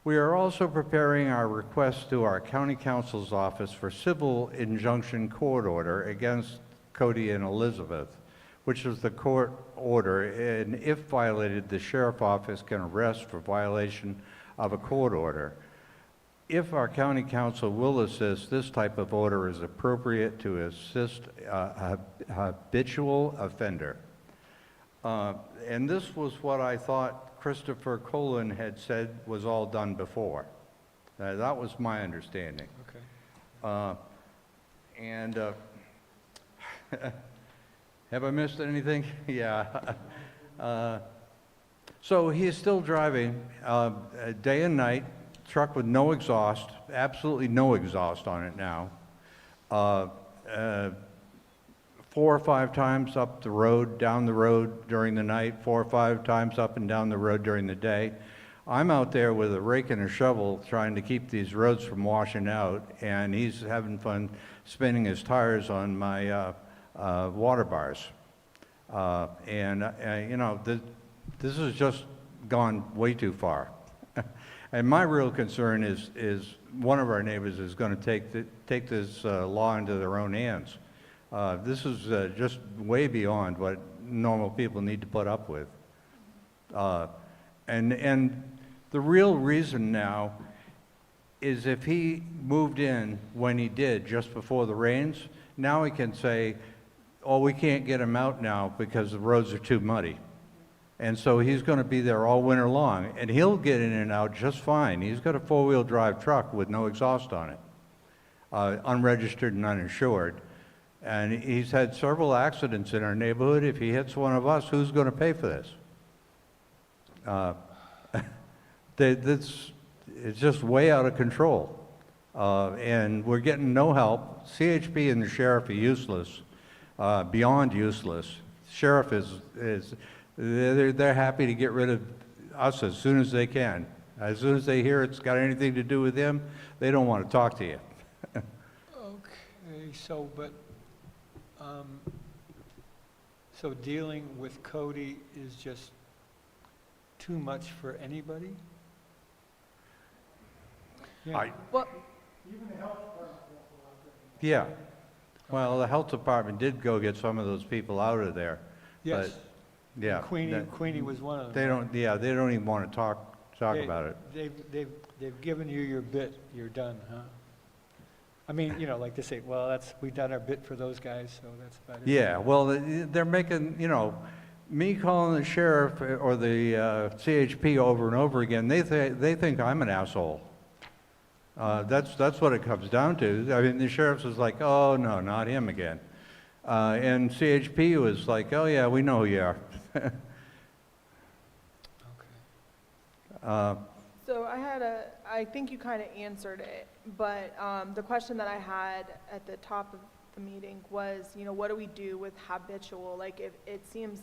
We are also preparing our request to our county counsel's office for civil injunction court order against Cody and Elizabeth, which is the court order, and if violated, the sheriff's office can arrest for violation of a court order. If our county council will assist, this type of order is appropriate to assist a habitual offender. And this was what I thought Christopher Colon had said was all done before. That was my understanding. Okay. Have I missed anything? Yeah. So he's still driving day and night, truck with no exhaust, absolutely no exhaust on it now. 4 or 5 times up the road, down the road during the night, 4 or 5 times up and down the road during the day. I'm out there with a rake and a shovel trying to keep these roads from washing out, and he's having fun spinning his tires on my water bars. You know, this has just gone way too far. And my real concern is one of our neighbors is going to take this law into their own hands. This is just way beyond what normal people need to put up with. And the real reason now is if he moved in when he did, just before the rains, now he can say, oh, we can't get him out now because the roads are too muddy. And so he's going to be there all winter long, and he'll get in and out just fine. He's got a four-wheel drive truck with no exhaust on it, unregistered and uninsured. And he's had several accidents in our neighborhood. If he hits one of us, who's going to pay for this? It's just way out of control. And we're getting no help. CHP and the sheriff are useless, beyond useless. Sheriff they're happy to get rid of us as soon as they can. As soon as they hear it's got anything to do with them, they don't want to talk to you. Okay, so, so dealing with Cody is just too much for anybody? Yeah. Well, Yeah. Well, the health department did go get some of those people out of there. Yes. But, yeah. Queenie was one of them. They don't even want to talk about it. They've given you your bit, you're done, huh? I mean, you know, like they say, well, we've done our bit for those guys, so that's about it. Yeah, well, they're making, you know, me calling the sheriff or the CHP over and over again, they think I'm an asshole. That's what it comes down to. I mean, the sheriff's is like, oh, no, not him again. And CHP was like, oh, yeah, we know who you are. so I think you kind of answered it, but the question that I had at the top of the meeting was, you know, what do we do with habitual? Like, if it seems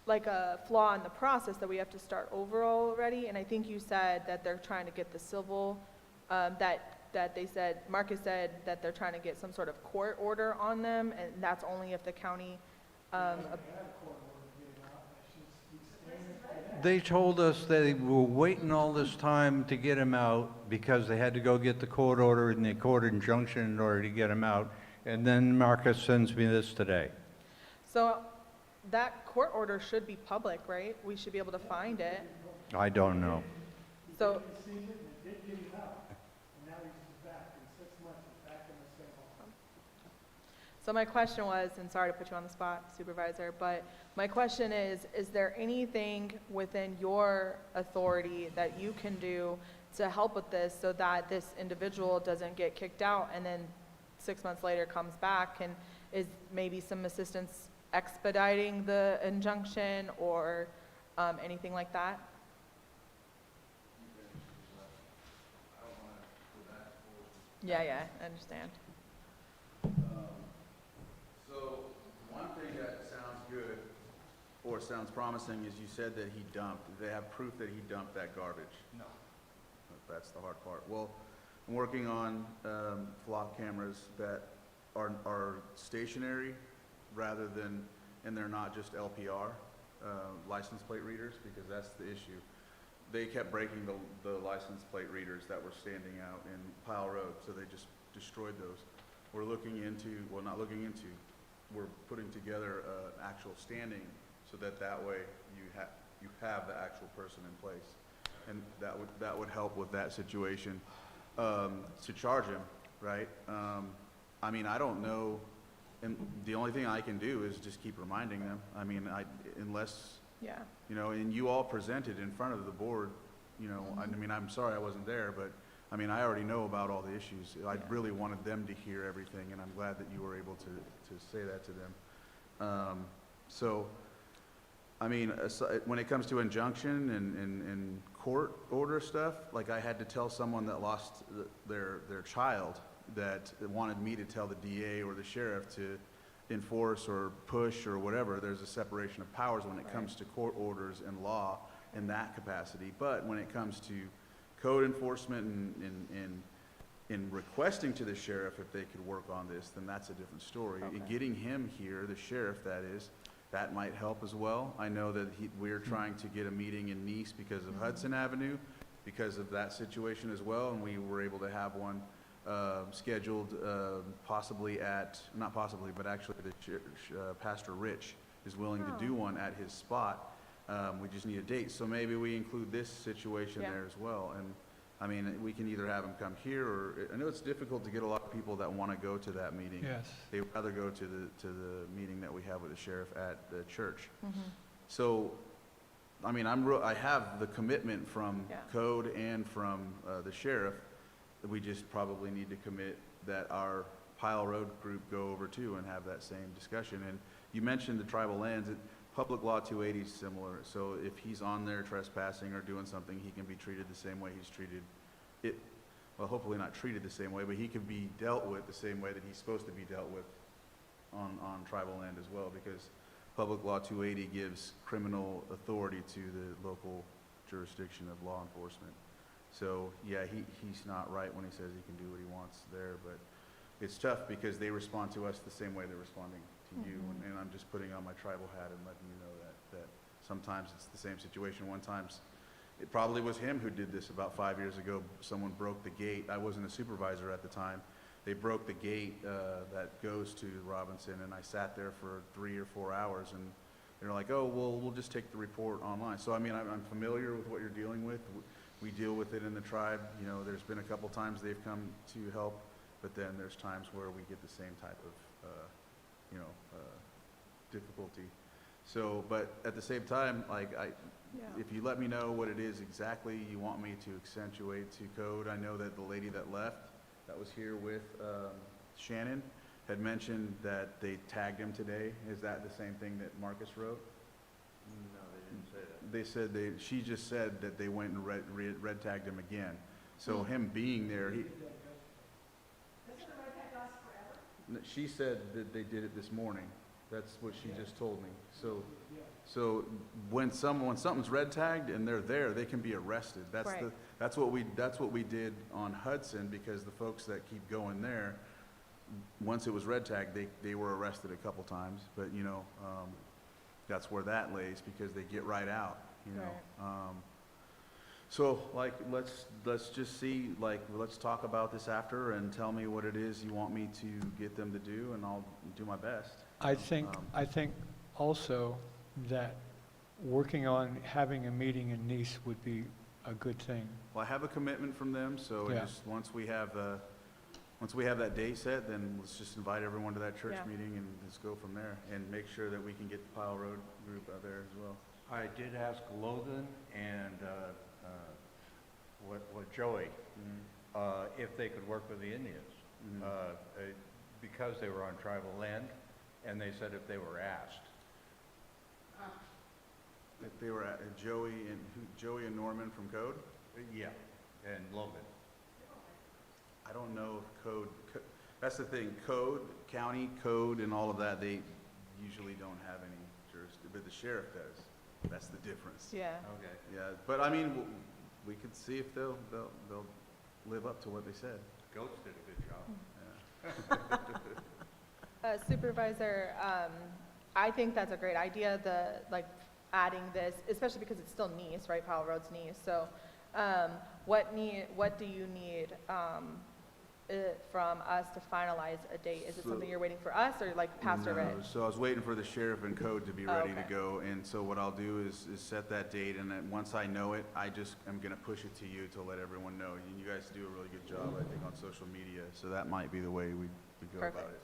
like a flaw in the process that we have to start over already, and I think you said that they're trying to get the civil, that they said, Marcus said that they're trying to get some sort of court order on them, and that's only if the county, They told us they were waiting all this time to get him out because they had to go get the court order and the court injunction in order to get him out. And then Marcus sends me this today. so that court order should be public, right? We should be able to find it. I don't know. So, so my question was, and sorry to put you on the spot, Supervisor, but my question is there anything within your authority that you can do to help with this so that this individual doesn't get kicked out and then 6 months later comes back, and is maybe some assistance expediting the injunction or anything like that? Yeah, I understand. So, one thing that sounds good, or sounds promising, is you said that they have proof that he dumped that garbage. No. That's the hard part. Well, I'm working on flock cameras that are stationary rather than, and they're not just LPR, license plate readers, because that's the issue. They kept breaking the license plate readers that were standing out in Pile Road, so they just destroyed those. We're looking into, well, not looking into, we're putting together actual standing so that way you have the actual person in place, and that would help with that situation. To charge him, right? I mean, I don't know, and the only thing I can do is just keep reminding them. I mean, unless, yeah, you know, and you all presented in front of the board, you know, I mean, I'm sorry I wasn't there, but I mean, I already know about all the issues. I really wanted them to hear everything, and I'm glad that you were able to say that to them. So, I mean, when it comes to injunction and court order stuff, like I had to tell someone that lost their child that wanted me to tell the DA or the sheriff to enforce or push or whatever. There's a separation of powers when it comes to court orders and law in that capacity. But when it comes to code enforcement and requesting to the sheriff if they could work on this, then that's a different story. Okay. And getting him here, the sheriff that is, that might help as well. I know that we're trying to get a meeting in Nice because of Hudson Avenue, because of that situation as well, and we were able to have one scheduled possibly at, not possibly, but actually the church, Pastor Rich is willing to do one at his spot. We just need a date, so maybe we include this situation there as well. And I mean, we can either have him come here, or I know it's difficult to get a lot of people that want to go to that meeting. Yes. They would rather go to the meeting that we have with the sheriff at the church. So, I mean, I have the commitment from Yeah. code and from the sheriff. We just probably need to commit that our Pile Road group go over too and have that same discussion. And you mentioned the tribal lands. Public Law 280 is similar. So if he's on there trespassing or doing something, he can be treated the same way he's treated it. Well, hopefully not treated the same way, but he can be dealt with the same way that he's supposed to be dealt with on tribal land as well, because Public Law 280 gives criminal authority to the local jurisdiction of law enforcement. So, yeah, he's not right when he says he can do what he wants there, but it's tough because they respond to us the same way they're responding to you, and I'm just putting on my tribal hat and letting you know that sometimes it's the same situation. One time, it probably was him who did this about 5 years ago. Someone broke the gate. I wasn't a supervisor at the time. They broke the gate that goes to Robinson, and I sat there for 3 or 4 hours, and they're like, oh, well, we'll just take the report online. So, I mean, I'm familiar with what you're dealing with. We deal with it in the tribe. You know, there's been a couple times they've come to help, but then there's times where we get the same type of, difficulty. So, but at the same time, like, if you let me know what it is exactly you want me to accentuate to code. I know that the lady that left, that was here with Shannon, had mentioned that they tagged him today. Is that the same thing that Marcus wrote? No, they didn't say that. They said she just said that they went and red tagged him again. So him being there, she said that they did it this morning. That's what she just told me. So when something's red tagged and they're there, they can be arrested. Right. That's what we did on Hudson, because the folks that keep going there, once it was red tagged, they were arrested a couple times. But that's where that lays, because they get right out. Right. So, like, let's just see, like, let's talk about this after and tell me what it is you want me to get them to do, and I'll do my best. I think also that working on having a meeting in Nice would be a good thing. Well, I have a commitment from them, so Yeah. just once we have that date set, then let's just invite everyone to that church Yeah. meeting and let's go from there, and make sure that we can get the Pile Road group out there as well. I did ask Logan and Joey if they could work with the Indians because they were on tribal land, and they said if they were asked. If they were at Joey and Norman from Code? Yeah, and Logan. I don't know if Code, that's the thing, Code, county code and all of that, they usually don't have any jurisdiction, but the sheriff does. That's the difference. Yeah. Okay. Yeah, but I mean, we could see if they'll live up to what they said. Goats did a good job. Yeah. Supervisor, I think that's a great idea, adding this, especially because it's still Nice, right? Powell Road's Nice. So, what do you need from us to finalize a date? Is it something you're waiting for us, or like Pastor No, Rich? so I was waiting for the sheriff and code to be ready to okay. go, and so what I'll do is set that date, and then once I know it, I just am gonna push it to you to let everyone know. And you guys do a really good job, I think, on social media, so that might be the way we go about Perfect. it.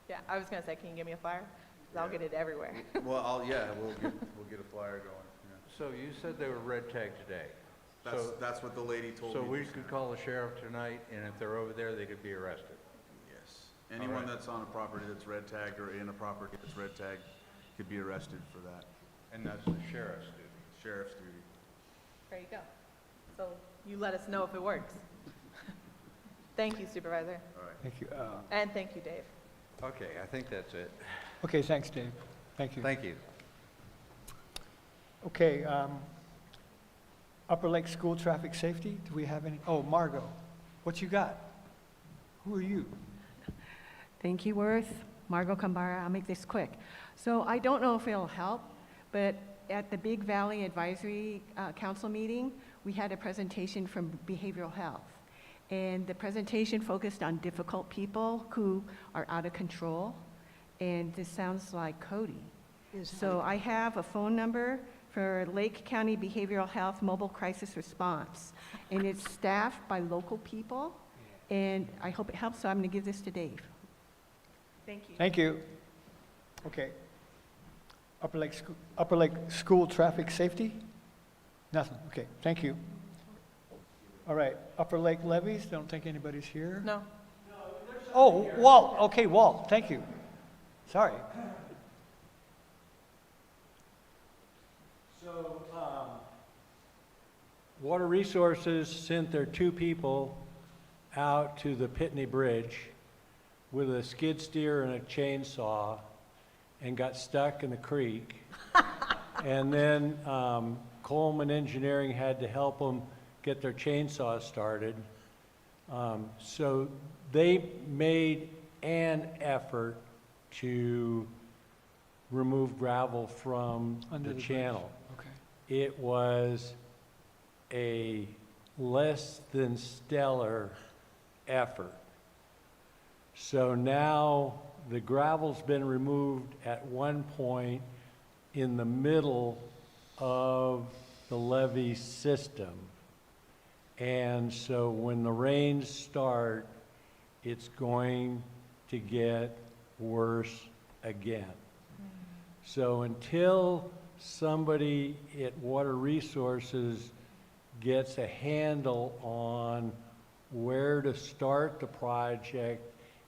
Yeah, I was gonna say, can you give me a flyer? 'Cause I'll get it everywhere. Well, we'll get a flyer going, yeah. So you said they were red tagged today. That's what the lady told me. So we just could now. call the sheriff tonight, and if they're over there, they could be arrested. Yes. Anyone right. that's on a property that's red tagged or in a property that's red tagged could be arrested for that. And that's the sheriff's duty. Sheriff's duty. There you go. So you let us know if it works. Thank you, Supervisor. All right. Thank you. And thank you, Dave. Okay, I think that's it. Okay, thanks, Dave. Thank you. Thank you. Okay, Upper Lake School Traffic Safety, do we have any? Oh, Margot, what you got? Who are you? Thank you, Worth. Margot Kambara, I'll make this quick. So I don't know if it'll help, but at the Big Valley Advisory Council meeting, we had a presentation from behavioral health. And the presentation focused on difficult people who are out of control. And this sounds like Cody. So I have a phone number for Lake County Behavioral Health Mobile Crisis Response. And it's staffed by local people. And I hope it helps, so I'm going to give this to Dave. Thank you. Thank you. Okay. Upper Lake School Traffic Safety? Nothing, okay, thank you. All right, Upper Lake Levees, don't think anybody's here. No. Oh, Walt, okay, Walt, thank you. Sorry. So, Water Resources sent their 2 people out to the Pitney Bridge with a skid steer and a chainsaw and got stuck in the creek. And then Coleman Engineering had to help them get their chainsaw started. So they made an effort to remove gravel from Under the the bridge. channel. Okay. It was a less than stellar effort. So now the gravel's been removed at one point in the middle of the levee system. And so when the rains start, it's going to get worse again. So until somebody at Water Resources gets a handle on where to start the project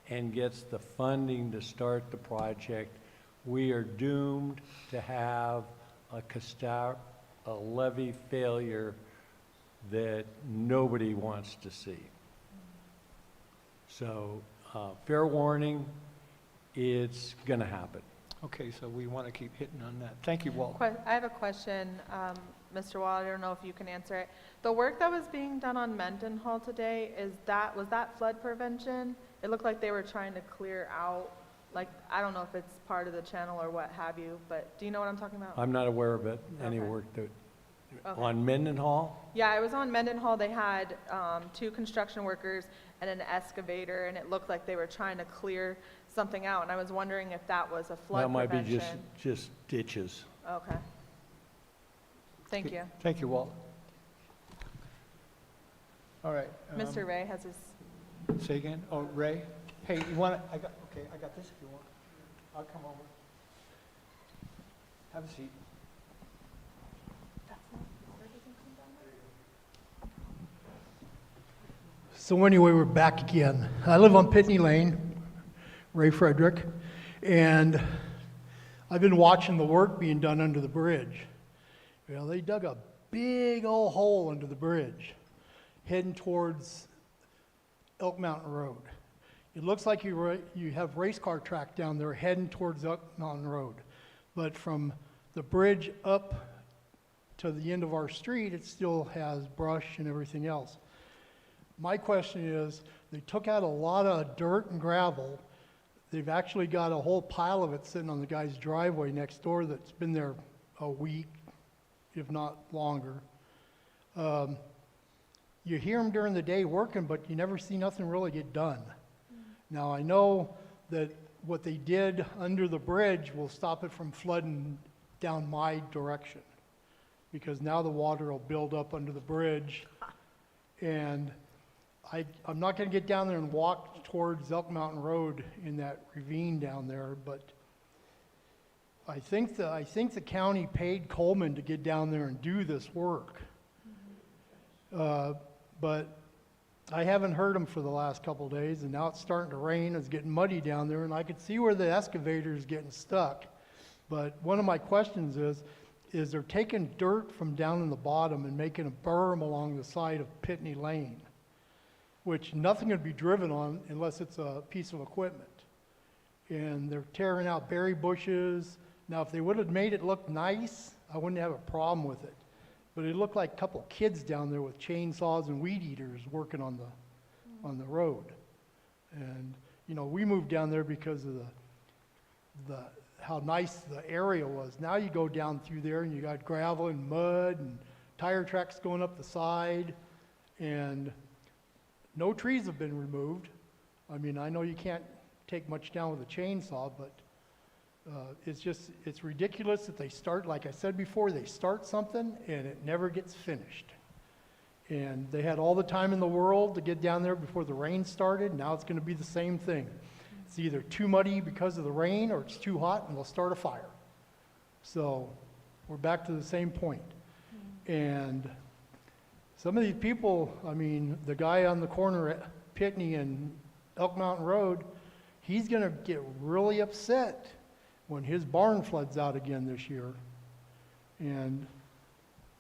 and gets the funding to start the project, we are doomed to have a levee failure that nobody wants to see. So, fair warning, it's gonna happen. Okay, so we want to keep hitting on that. Thank you, Walt. I have a question, Mr. Wall, I don't know if you can answer it. The work that was being done on Mendenhall today, was that flood prevention? It looked like they were trying to clear out, like, I don't know if it's part of the channel or what have you, but do you know what I'm talking about? I'm not aware of it, any Okay. work that, Okay. on Mendenhall? Yeah, I was on Mendenhall, they had 2 construction workers and an excavator, and it looked like they were trying to clear something out, and I was wondering if that was a flood That might prevention. be just ditches. Okay. Thank you. Thank you, Walt. All right. Mr. Ray has his, Say again? Oh, Ray? Hey, you want to, I got this if you want. I'll come over. Have a seat. So anyway, we're back again. I live on Pitney Lane, Ray Frederick, and I've been watching the work being done under the bridge. Well, they dug a big old hole under the bridge, heading towards Elk Mountain Road. It looks like you have race car track down there heading towards Elk Mountain Road. But from the bridge up to the end of our street, it still has brush and everything else. My question is, they took out a lot of dirt and gravel. They've actually got a whole pile of it sitting on the guy's driveway next door that's been there a week, if not longer. You hear them during the day working, but you never see nothing really get done. Now, I know that what they did under the bridge will stop it from flooding down my direction, because now the water will build up under the bridge, and I'm not going to get down there and walk towards Elk Mountain Road in that ravine down there, but I think the county paid Coleman to get down there and do this work. But I haven't heard them for the last couple of days, and now it's starting to rain. It's getting muddy down there, and I could see where the excavator is getting stuck. But one of my questions is they're taking dirt from down in the bottom and making a berm along the side of Pitney Lane, which nothing would be driven on unless it's a piece of equipment. And they're tearing out berry bushes. Now, if they would have made it look nice, I wouldn't have a problem with it. But it looked like a couple of kids down there with chainsaws and weed eaters working on the road. And, you know, we moved down there because of how nice the area was. Now you go down through there and you got gravel and mud and tire tracks going up the side, and no trees have been removed. I mean, I know you can't take much down with a chainsaw, but it's ridiculous that they start, like I said before, they start something and it never gets finished. And they had all the time in the world to get down there before the rain started. Now it's going to be the same thing. It's either too muddy because of the rain or it's too hot and they'll start a fire. So we're back to the same point. And some of these people, I mean, the guy on the corner at Pitney and Elk Mountain Road, he's gonna get really upset when his barn floods out again this year. And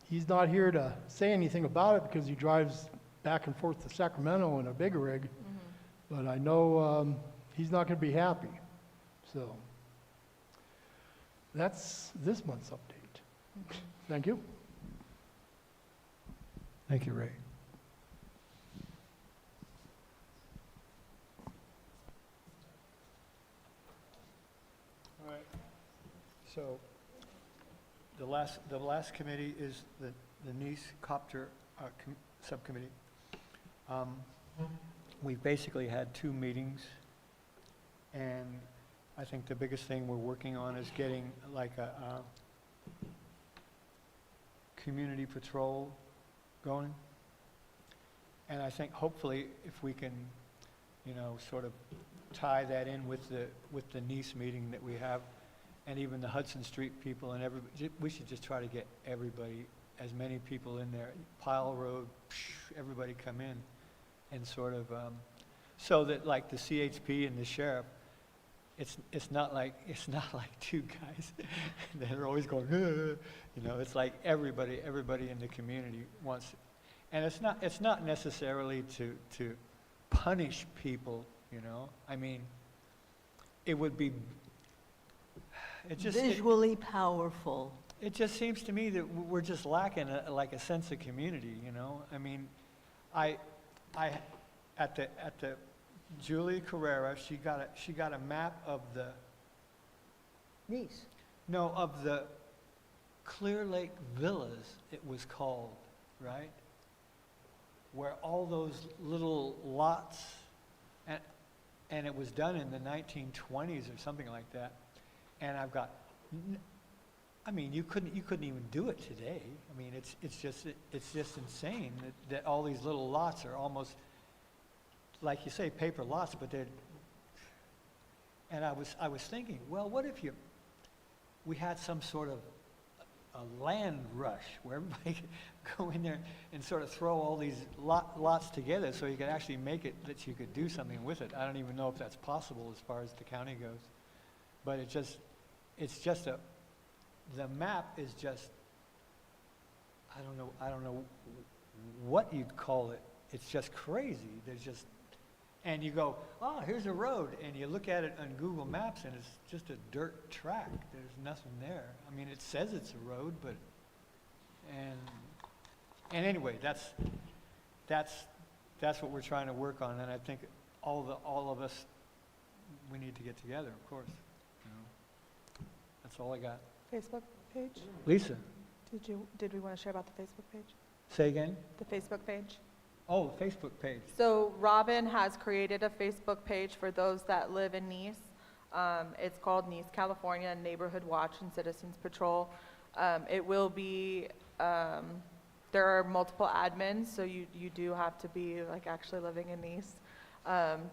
he's not here to say anything about it because he drives back and forth to Sacramento in a big rig. But I know he's not gonna be happy. So that's this month's update. Thank you. Thank you, Ray. All right. So the last committee is the Nice Copter Subcommittee. We've basically had 2 meetings, and I think the biggest thing we're working on is getting like a community patrol going. And I think hopefully if we can, you know, sort of tie that in with the Nice meeting that we have, and even the Hudson Street people and everybody, we should just try to get everybody, as many people in there, Pile Road, everybody come in, and sort of, so that like the CHP and the sheriff, it's not like 2 guys that are always going, you know, it's like everybody in the community wants, and it's not necessarily to punish people, you know. I mean, it would be, Visually powerful. It just seems to me that we're just lacking like a sense of community, you know. I mean, at the Julie Carrera, she got a map of the Nice. No, of the Clear Lake Villas, it was called, right? Where all those little lots, and it was done in the 1920s or something like that. And I've got, I mean, you couldn't even do it today. I mean, it's just insane that all these little lots are almost, like you say, paper lots, but they're, and I was thinking, well, what if we had some sort of a land rush where everybody could go in there and sort of throw all these lots together so you could actually make it that you could do something with it. I don't even know if that's possible as far as the county goes. But the map is just, I don't know what you'd call it. It's just crazy. There's just, and you go, oh, here's a road, and you look at it on Google Maps, and it's just a dirt track. There's nothing there. I mean, it says it's a road, but, and anyway, that's what we're trying to work on, and I think all of us, we need to get together, of course. You know, that's all I got. Facebook page? Lisa, Did we want to share about the Facebook page? say again? The Facebook page? Oh, the Facebook page. So Robin has created a Facebook page for those that live in Nice. It's called Nice, California Neighborhood Watch and Citizens Patrol. It will be, there are multiple admins, so you do have to be like actually living in Nice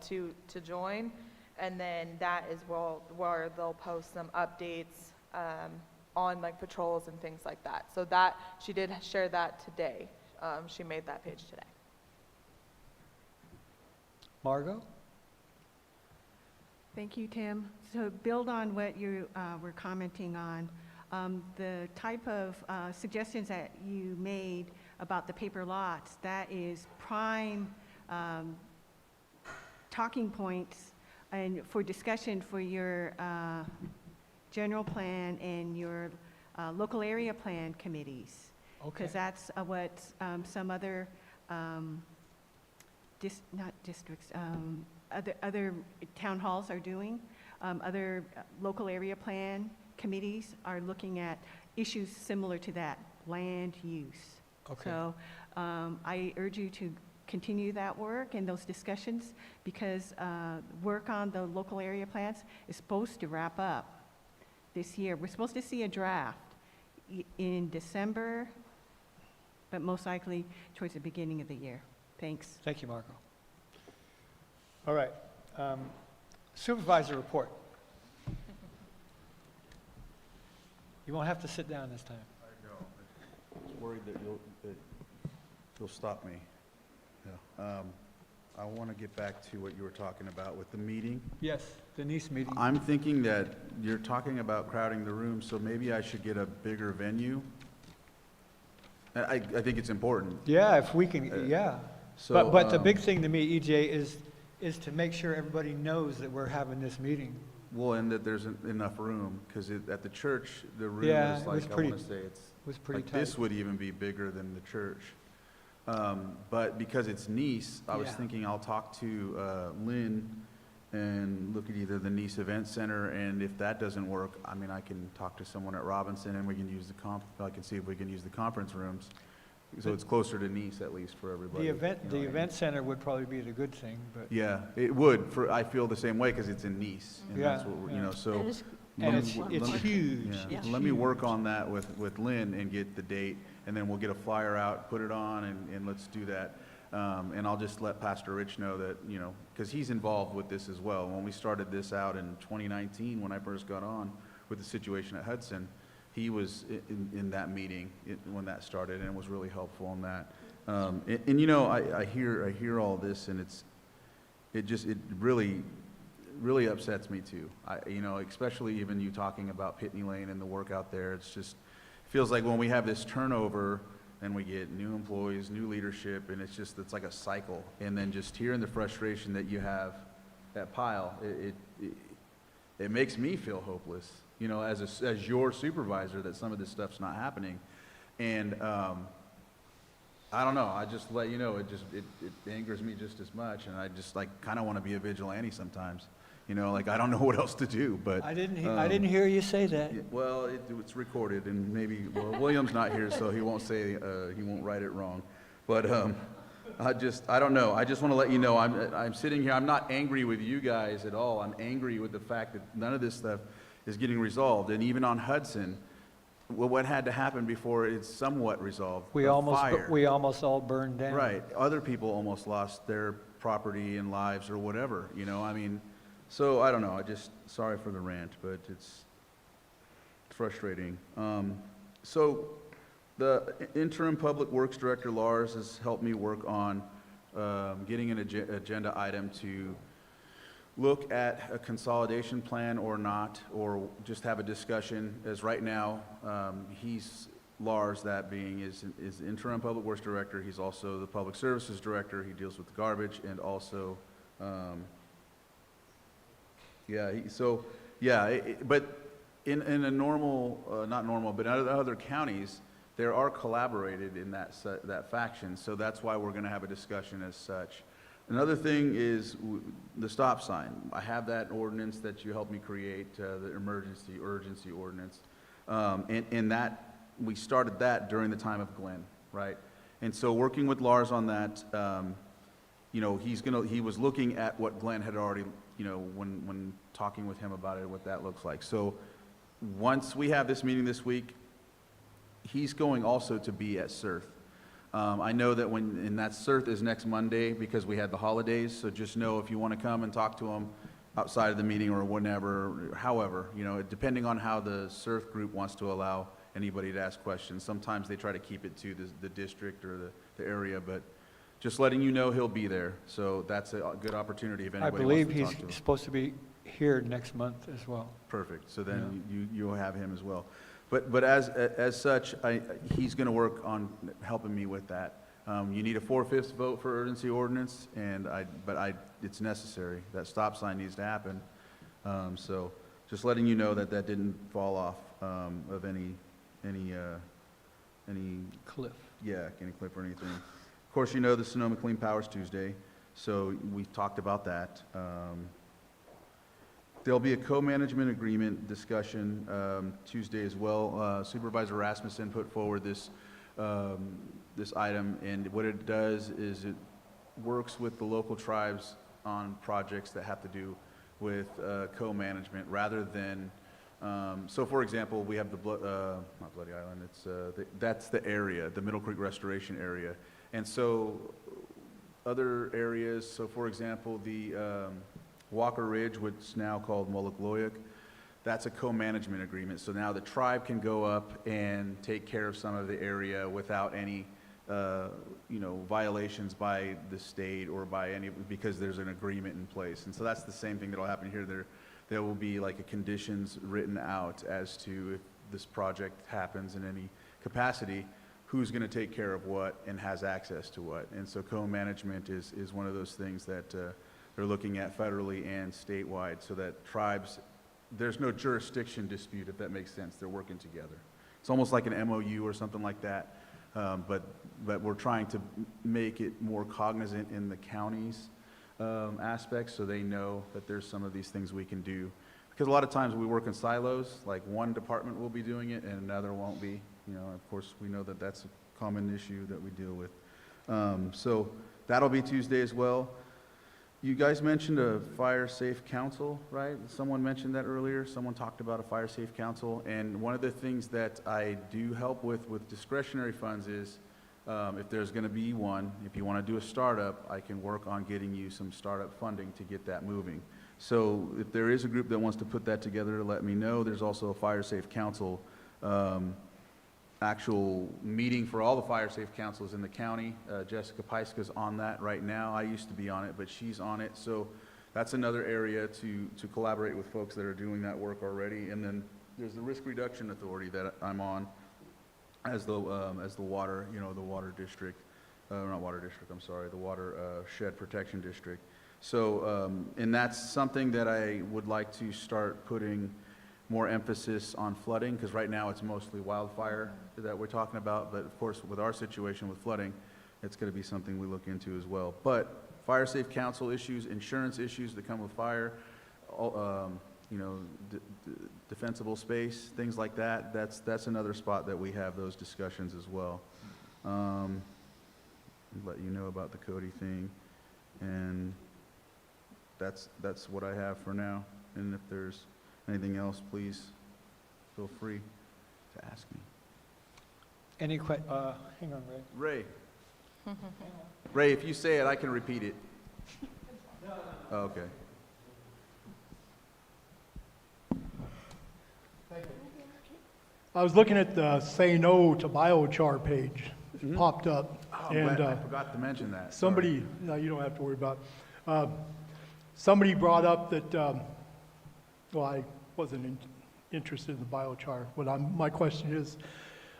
to join. And then that is where they'll post some updates on like patrols and things like that. So that, she did share that today. She made that page today. Margot? Thank you, Tim. So build on what you were commenting on, the type of suggestions that you made about the paper lots, that is prime talking points and for discussion for your general plan and your local area plan committees. Okay. Because that's what some other not districts, other town halls are doing. Other local area plan committees are looking at issues similar to that, land use. Okay. So I urge you to continue that work and those discussions because work on the local area plans is supposed to wrap up this year. We're supposed to see a draft in December, but most likely towards the beginning of the year. Thanks. Thank you, Marco. All right. Supervisor report. You won't have to sit down this time. I know. I was worried that you'll stop me. Yeah. I want to get back to what you were talking about with the meeting. Yes, the Nice meeting. I'm thinking that you're talking about crowding the room, so maybe I should get a bigger venue. I think it's important. Yeah, if we can, yeah. So, But the big thing to me, EJ, is to make sure everybody knows that we're having this meeting. Well, and that there's enough room, because at the church, the room Yeah, is it was like, I pretty- want to say it's, was pretty like this tight. would even be bigger than the church. But because it's Nice, I was Yeah. thinking I'll talk to Lynn and look at either the Nice Event Center, and if that doesn't work, I mean, I can talk to someone at Robinson, and we can use I can see if we can use the conference rooms. So it's closer to Nice, at least, for everybody. The event, you know the what I mean? event center would probably be the good thing, but. Yeah, it would, I feel the same way, because it's in Nice, and that's Yeah, what, you yeah. know, so. And it's- And let it's, me- it's let me- huge. yeah, It's let me work huge. on that with Lynn and get the date, and then we'll get a flyer out, put it on, and let's do that. And I'll just let Pastor Rich know that, you know, because he's involved with this as well. When we started this out in 2019, when I first got on with the situation at Hudson, he was in that meeting when that started, and was really helpful on that. And you know, I hear all this, and it really upsets me too. You know, especially even you talking about Pitney Lane and the work out there. It's just, feels like when we have this turnover and we get new employees, new leadership, and it's like a cycle. And then just hearing the frustration that you have at Pyle, it makes me feel hopeless, you know, as your supervisor, that some of this stuff's not happening. And I don't know, I just let you know, it angers me just as much, and I just like kind of want to be a vigilante sometimes. You know, like, I don't know what else to do, but. I didn't hear you say that. Yeah, well, it's recorded, and maybe, well, William's not here, so he won't say, he won't write it wrong. But I don't know. I just want to let you know, I'm sitting here, I'm not angry with you guys at all. I'm angry with the fact that none of this stuff is getting resolved. And even on Hudson, well, what had to happen before it's somewhat resolved? We A almost all burned down. Right. Other people almost lost their property and lives or whatever, you know, I mean, so I don't know, sorry for the rant, but it's frustrating. So the interim Public Works Director, Lars, has helped me work on getting an agenda item to look at a consolidation plan or not, or just have a discussion, as right now, Lars, that being, is interim Public Works Director. He's also the Public Services Director. He deals with the garbage, and also, but in a normal, not normal, but in other counties, there are collaborated in that faction, so that's why we're gonna have a discussion as such. Another thing is the stop sign. I have that ordinance that you helped me create, the urgency ordinance, and that, we started that during the time of Glenn, right? And so working with Lars on that, you know, he was looking at what Glenn had already, you know, when talking with him about it, what that looks like. So once we have this meeting this week, he's going also to be at CERT. I know that and that CERT is next Monday because we had the holidays, so just know if you want to come and talk to him outside of the meeting or whenever, however, you know, depending on how the CERT group wants to allow anybody to ask questions. Sometimes they try to keep it to the district or the area, but just letting you know he'll be there. So that's a good opportunity if I anybody believe wants to talk to him. he's supposed to be here next month as well. Perfect. So then you'll have him as well. But as such, he's going to work on helping me with that. You need a 4/5 vote for urgency ordinance, but it's necessary. That stop sign needs to happen. So just letting you know that didn't fall off of any cliff. Yeah, any cliff or anything. Of course, you know the Sonoma Clean Powers Tuesday, so we talked about that. There'll be a co-management agreement discussion Tuesday as well. Supervisor Rasmussen put forward this item, and what it does is it works with the local tribes on projects that have to do with co-management rather than, so for example, we have not Bloody Island, that's the area, the Middle Creek Restoration area. And so other areas, so for example, the Walker Ridge, which is now called Moloch Loyuk, that's a co-management agreement. So now the tribe can go up and take care of some of the area without any, violations by the state or by any, because there's an agreement in place. And so that's the same thing that'll happen here. There will be like a conditions written out as to if this project happens in any capacity, who's going to take care of what and has access to what. And so co-management is one of those things that they're looking at federally and statewide, so that tribes, there's no jurisdiction dispute, if that makes sense. They're working together. It's almost like an MOU or something like that, but we're trying to make it more cognizant in the county's aspects, so they know that there's some of these things we can do. Because a lot of times we work in silos, like one department will be doing it and another won't be. Of course, we know that that's a common issue that we deal with. So that'll be Tuesday as well. You guys mentioned a fire safe council, right? Someone mentioned that earlier. Someone talked about a fire safe council. And one of the things that I do help with discretionary funds is if there's going to be one, if you want to do a startup, I can work on getting you some startup funding to get that moving. So if there is a group that wants to put that together, let me know. There's also a fire safe council actual meeting for all the fire safe councils in the county. Jessica Peiska's on that right now. I used to be on it, but she's on it. So that's another area to collaborate with folks that are doing that work already. And then there's the Risk Reduction Authority that I'm on as the water, the water district, not water district, I'm sorry, the water shed protection district. So, and that's something that I would like to start putting more emphasis on flooding, because right now it's mostly wildfire that we're talking about, but of course with our situation with flooding, it's going to be something we look into as well. But fire safe council issues, insurance issues that come with fire, defensible space, things like that, that's another spot that we have those discussions as well. Let you know about the Cody thing, and that's what I have for now. And if there's anything else, please feel free to ask me. Hang on, Ray. Ray, if you say it, I can repeat it. Oh, okay. I was looking at the Say No to Biochar page. It popped up. Oh, and I forgot to mention that. Somebody, no, you don't have to worry about it. Somebody brought up that, well, I wasn't interested in the biochar. My question is,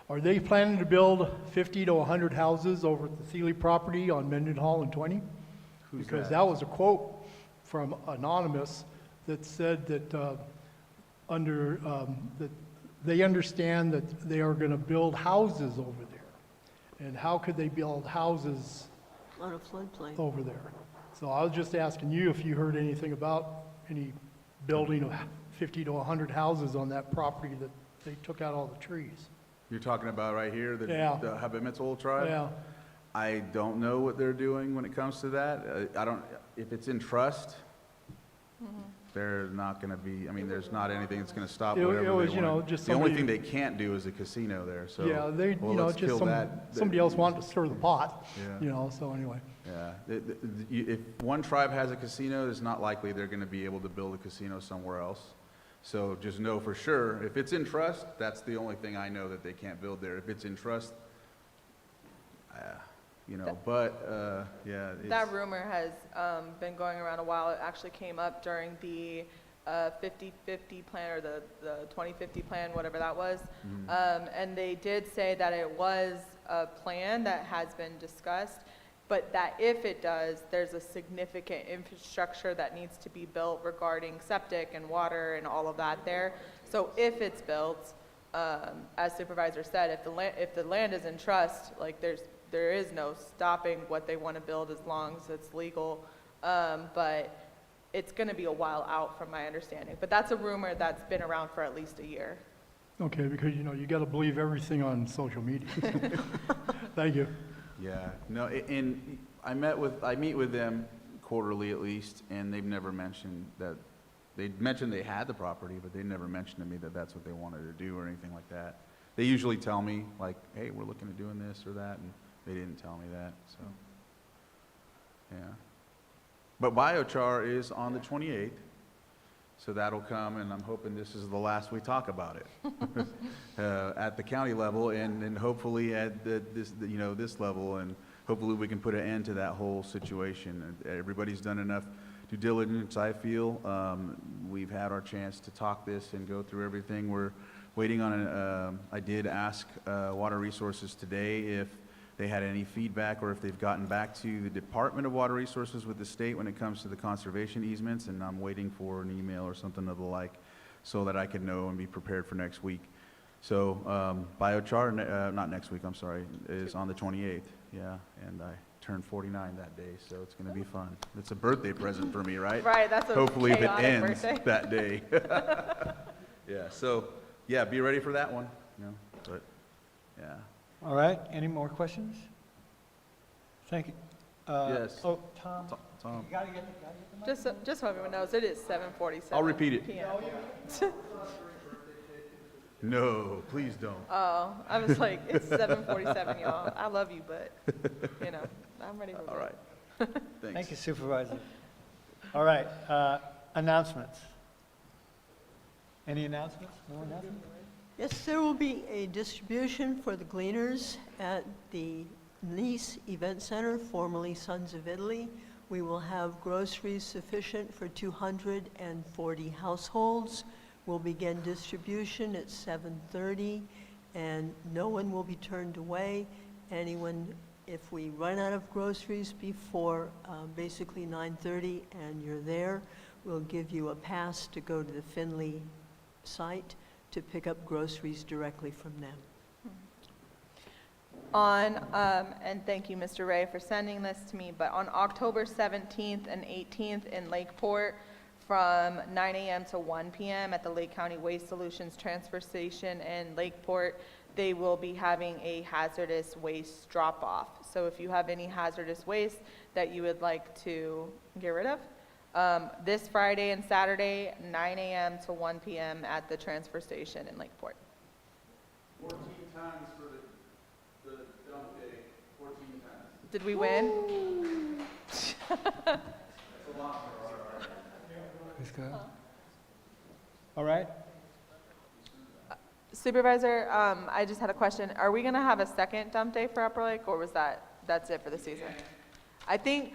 are they planning to build 50 to 100 houses over at the Thiele property on Mendenhall and 20? Because that was a quote from Anonymous that said that that they understand that they are going to build houses over there. And how could they build houses On a floodplain. over there? So I was just asking you if you heard anything about any building of 50 to 100 houses on that property that they took out all the trees. You're talking about right here, the Yeah. Habemetzol tribe? Yeah. I don't know what they're doing when it comes to that. If it's in trust, they're not going to be, there's not anything that's going to stop It whatever they was, want. just The only thing somebody- they can't do is a casino there, so. Yeah, let's just kill that. somebody else wanted to stir the pot, Yeah. so anyway. Yeah, if one tribe has a casino, it's not likely they're going to be able to build a casino somewhere else. So just know for sure, if it's in trust, that's the only thing I know that they can't build there. If it's in trust, yeah. That rumor has been going around a while. It actually came up during the 50/50 plan or the 2050 plan, whatever that was. And they did say that it was a plan that has been discussed, but that if it does, there's a significant infrastructure that needs to be built regarding septic and water and all of that there. So if it's built, as Supervisor said, if the land is in trust, like there is no stopping what they want to build as long as it's legal. But it's going to be a while out from my understanding. But that's a rumor that's been around for at least a year. Okay, because, you got to believe everything on social media. Thank you. Yeah, no, and I meet with them quarterly at least, and they've never mentioned that. They mentioned they had the property, but they never mentioned to me that that's what they wanted to do or anything like that. They usually tell me, like, hey, we're looking at doing this or that, and they didn't tell me that, so, yeah. But biochar is on the 28th, So that'll come, and I'm hoping this is the last we talk about it at the county level, and hopefully at this level, and hopefully we can put an end to that whole situation. And everybody's done enough due diligence, I feel. We've had our chance to talk this and go through everything. We're waiting on I did ask Water Resources today if they had any feedback or if they've gotten back to the Department of Water Resources with the state when it comes to the conservation easements, and I'm waiting for an email or something of the like so that I can know and be prepared for next week. So biochar, not next week, I'm sorry, is on the 28th, yeah, and I turned 49 that day, so it's going to be fun. It's a birthday present for me, right? Right, that's a Hopefully if it chaotic ends birthday. that day. Yeah, so, yeah, be ready for that one, but, yeah. All right, any more questions? Thank you. Yes. Oh, Tom? Tom. You gotta get the mic. Just so everyone knows, it is 7:47. I'll repeat it. PM. No, please don't. Oh, I was like, it's 7:47, y'all. I love you, but, I'm ready for bed. All right. Thanks. Thank you, Supervisor. All right, announcements. Any announcements? More announcements? Yes, there will be a distribution for the Gleaners at the Nice Event Center, formerly Sons of Italy. We will have groceries sufficient for 240 households. We'll begin distribution at 7:30, and no one will be turned away. Anyone, if we run out of groceries before basically 9:30 and you're there, we'll give you a pass to go to the Finley site to pick up groceries directly from them. And thank you, Mr. Ray, for sending this to me, but on October 17th and 18th in Lakeport, from 9 a.m. to 1 p.m. at the Lake County Waste Solutions Transfer Station in Lakeport, they will be having a hazardous waste drop-off. So if you have any hazardous waste that you would like to get rid of, this Friday and Saturday, 9 a.m. to 1 p.m. at the transfer station in Lakeport. 14 times for the dump day, 14 times. Did we win? That's a lot for our. All right. Supervisor, I just had a question. Are we gonna have a second dump day for Upper Lake, or that's it for the season? I think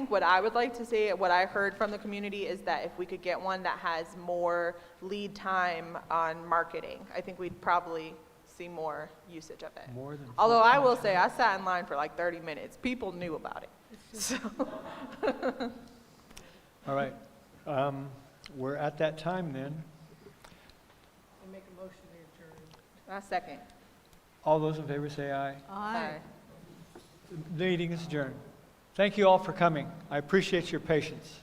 what I would like to see, what I heard from the community, is that if we could get one that has more lead time on marketing, I think we'd probably see more usage of it. More than Although I will say, I sat in line for like 30 minutes. People knew about it. So. All right. We're at that time then. I'll make a motion to adjourn. A second. All those in favor say aye. Aye. The meeting is adjourned. Thank you all for coming. I appreciate your patience.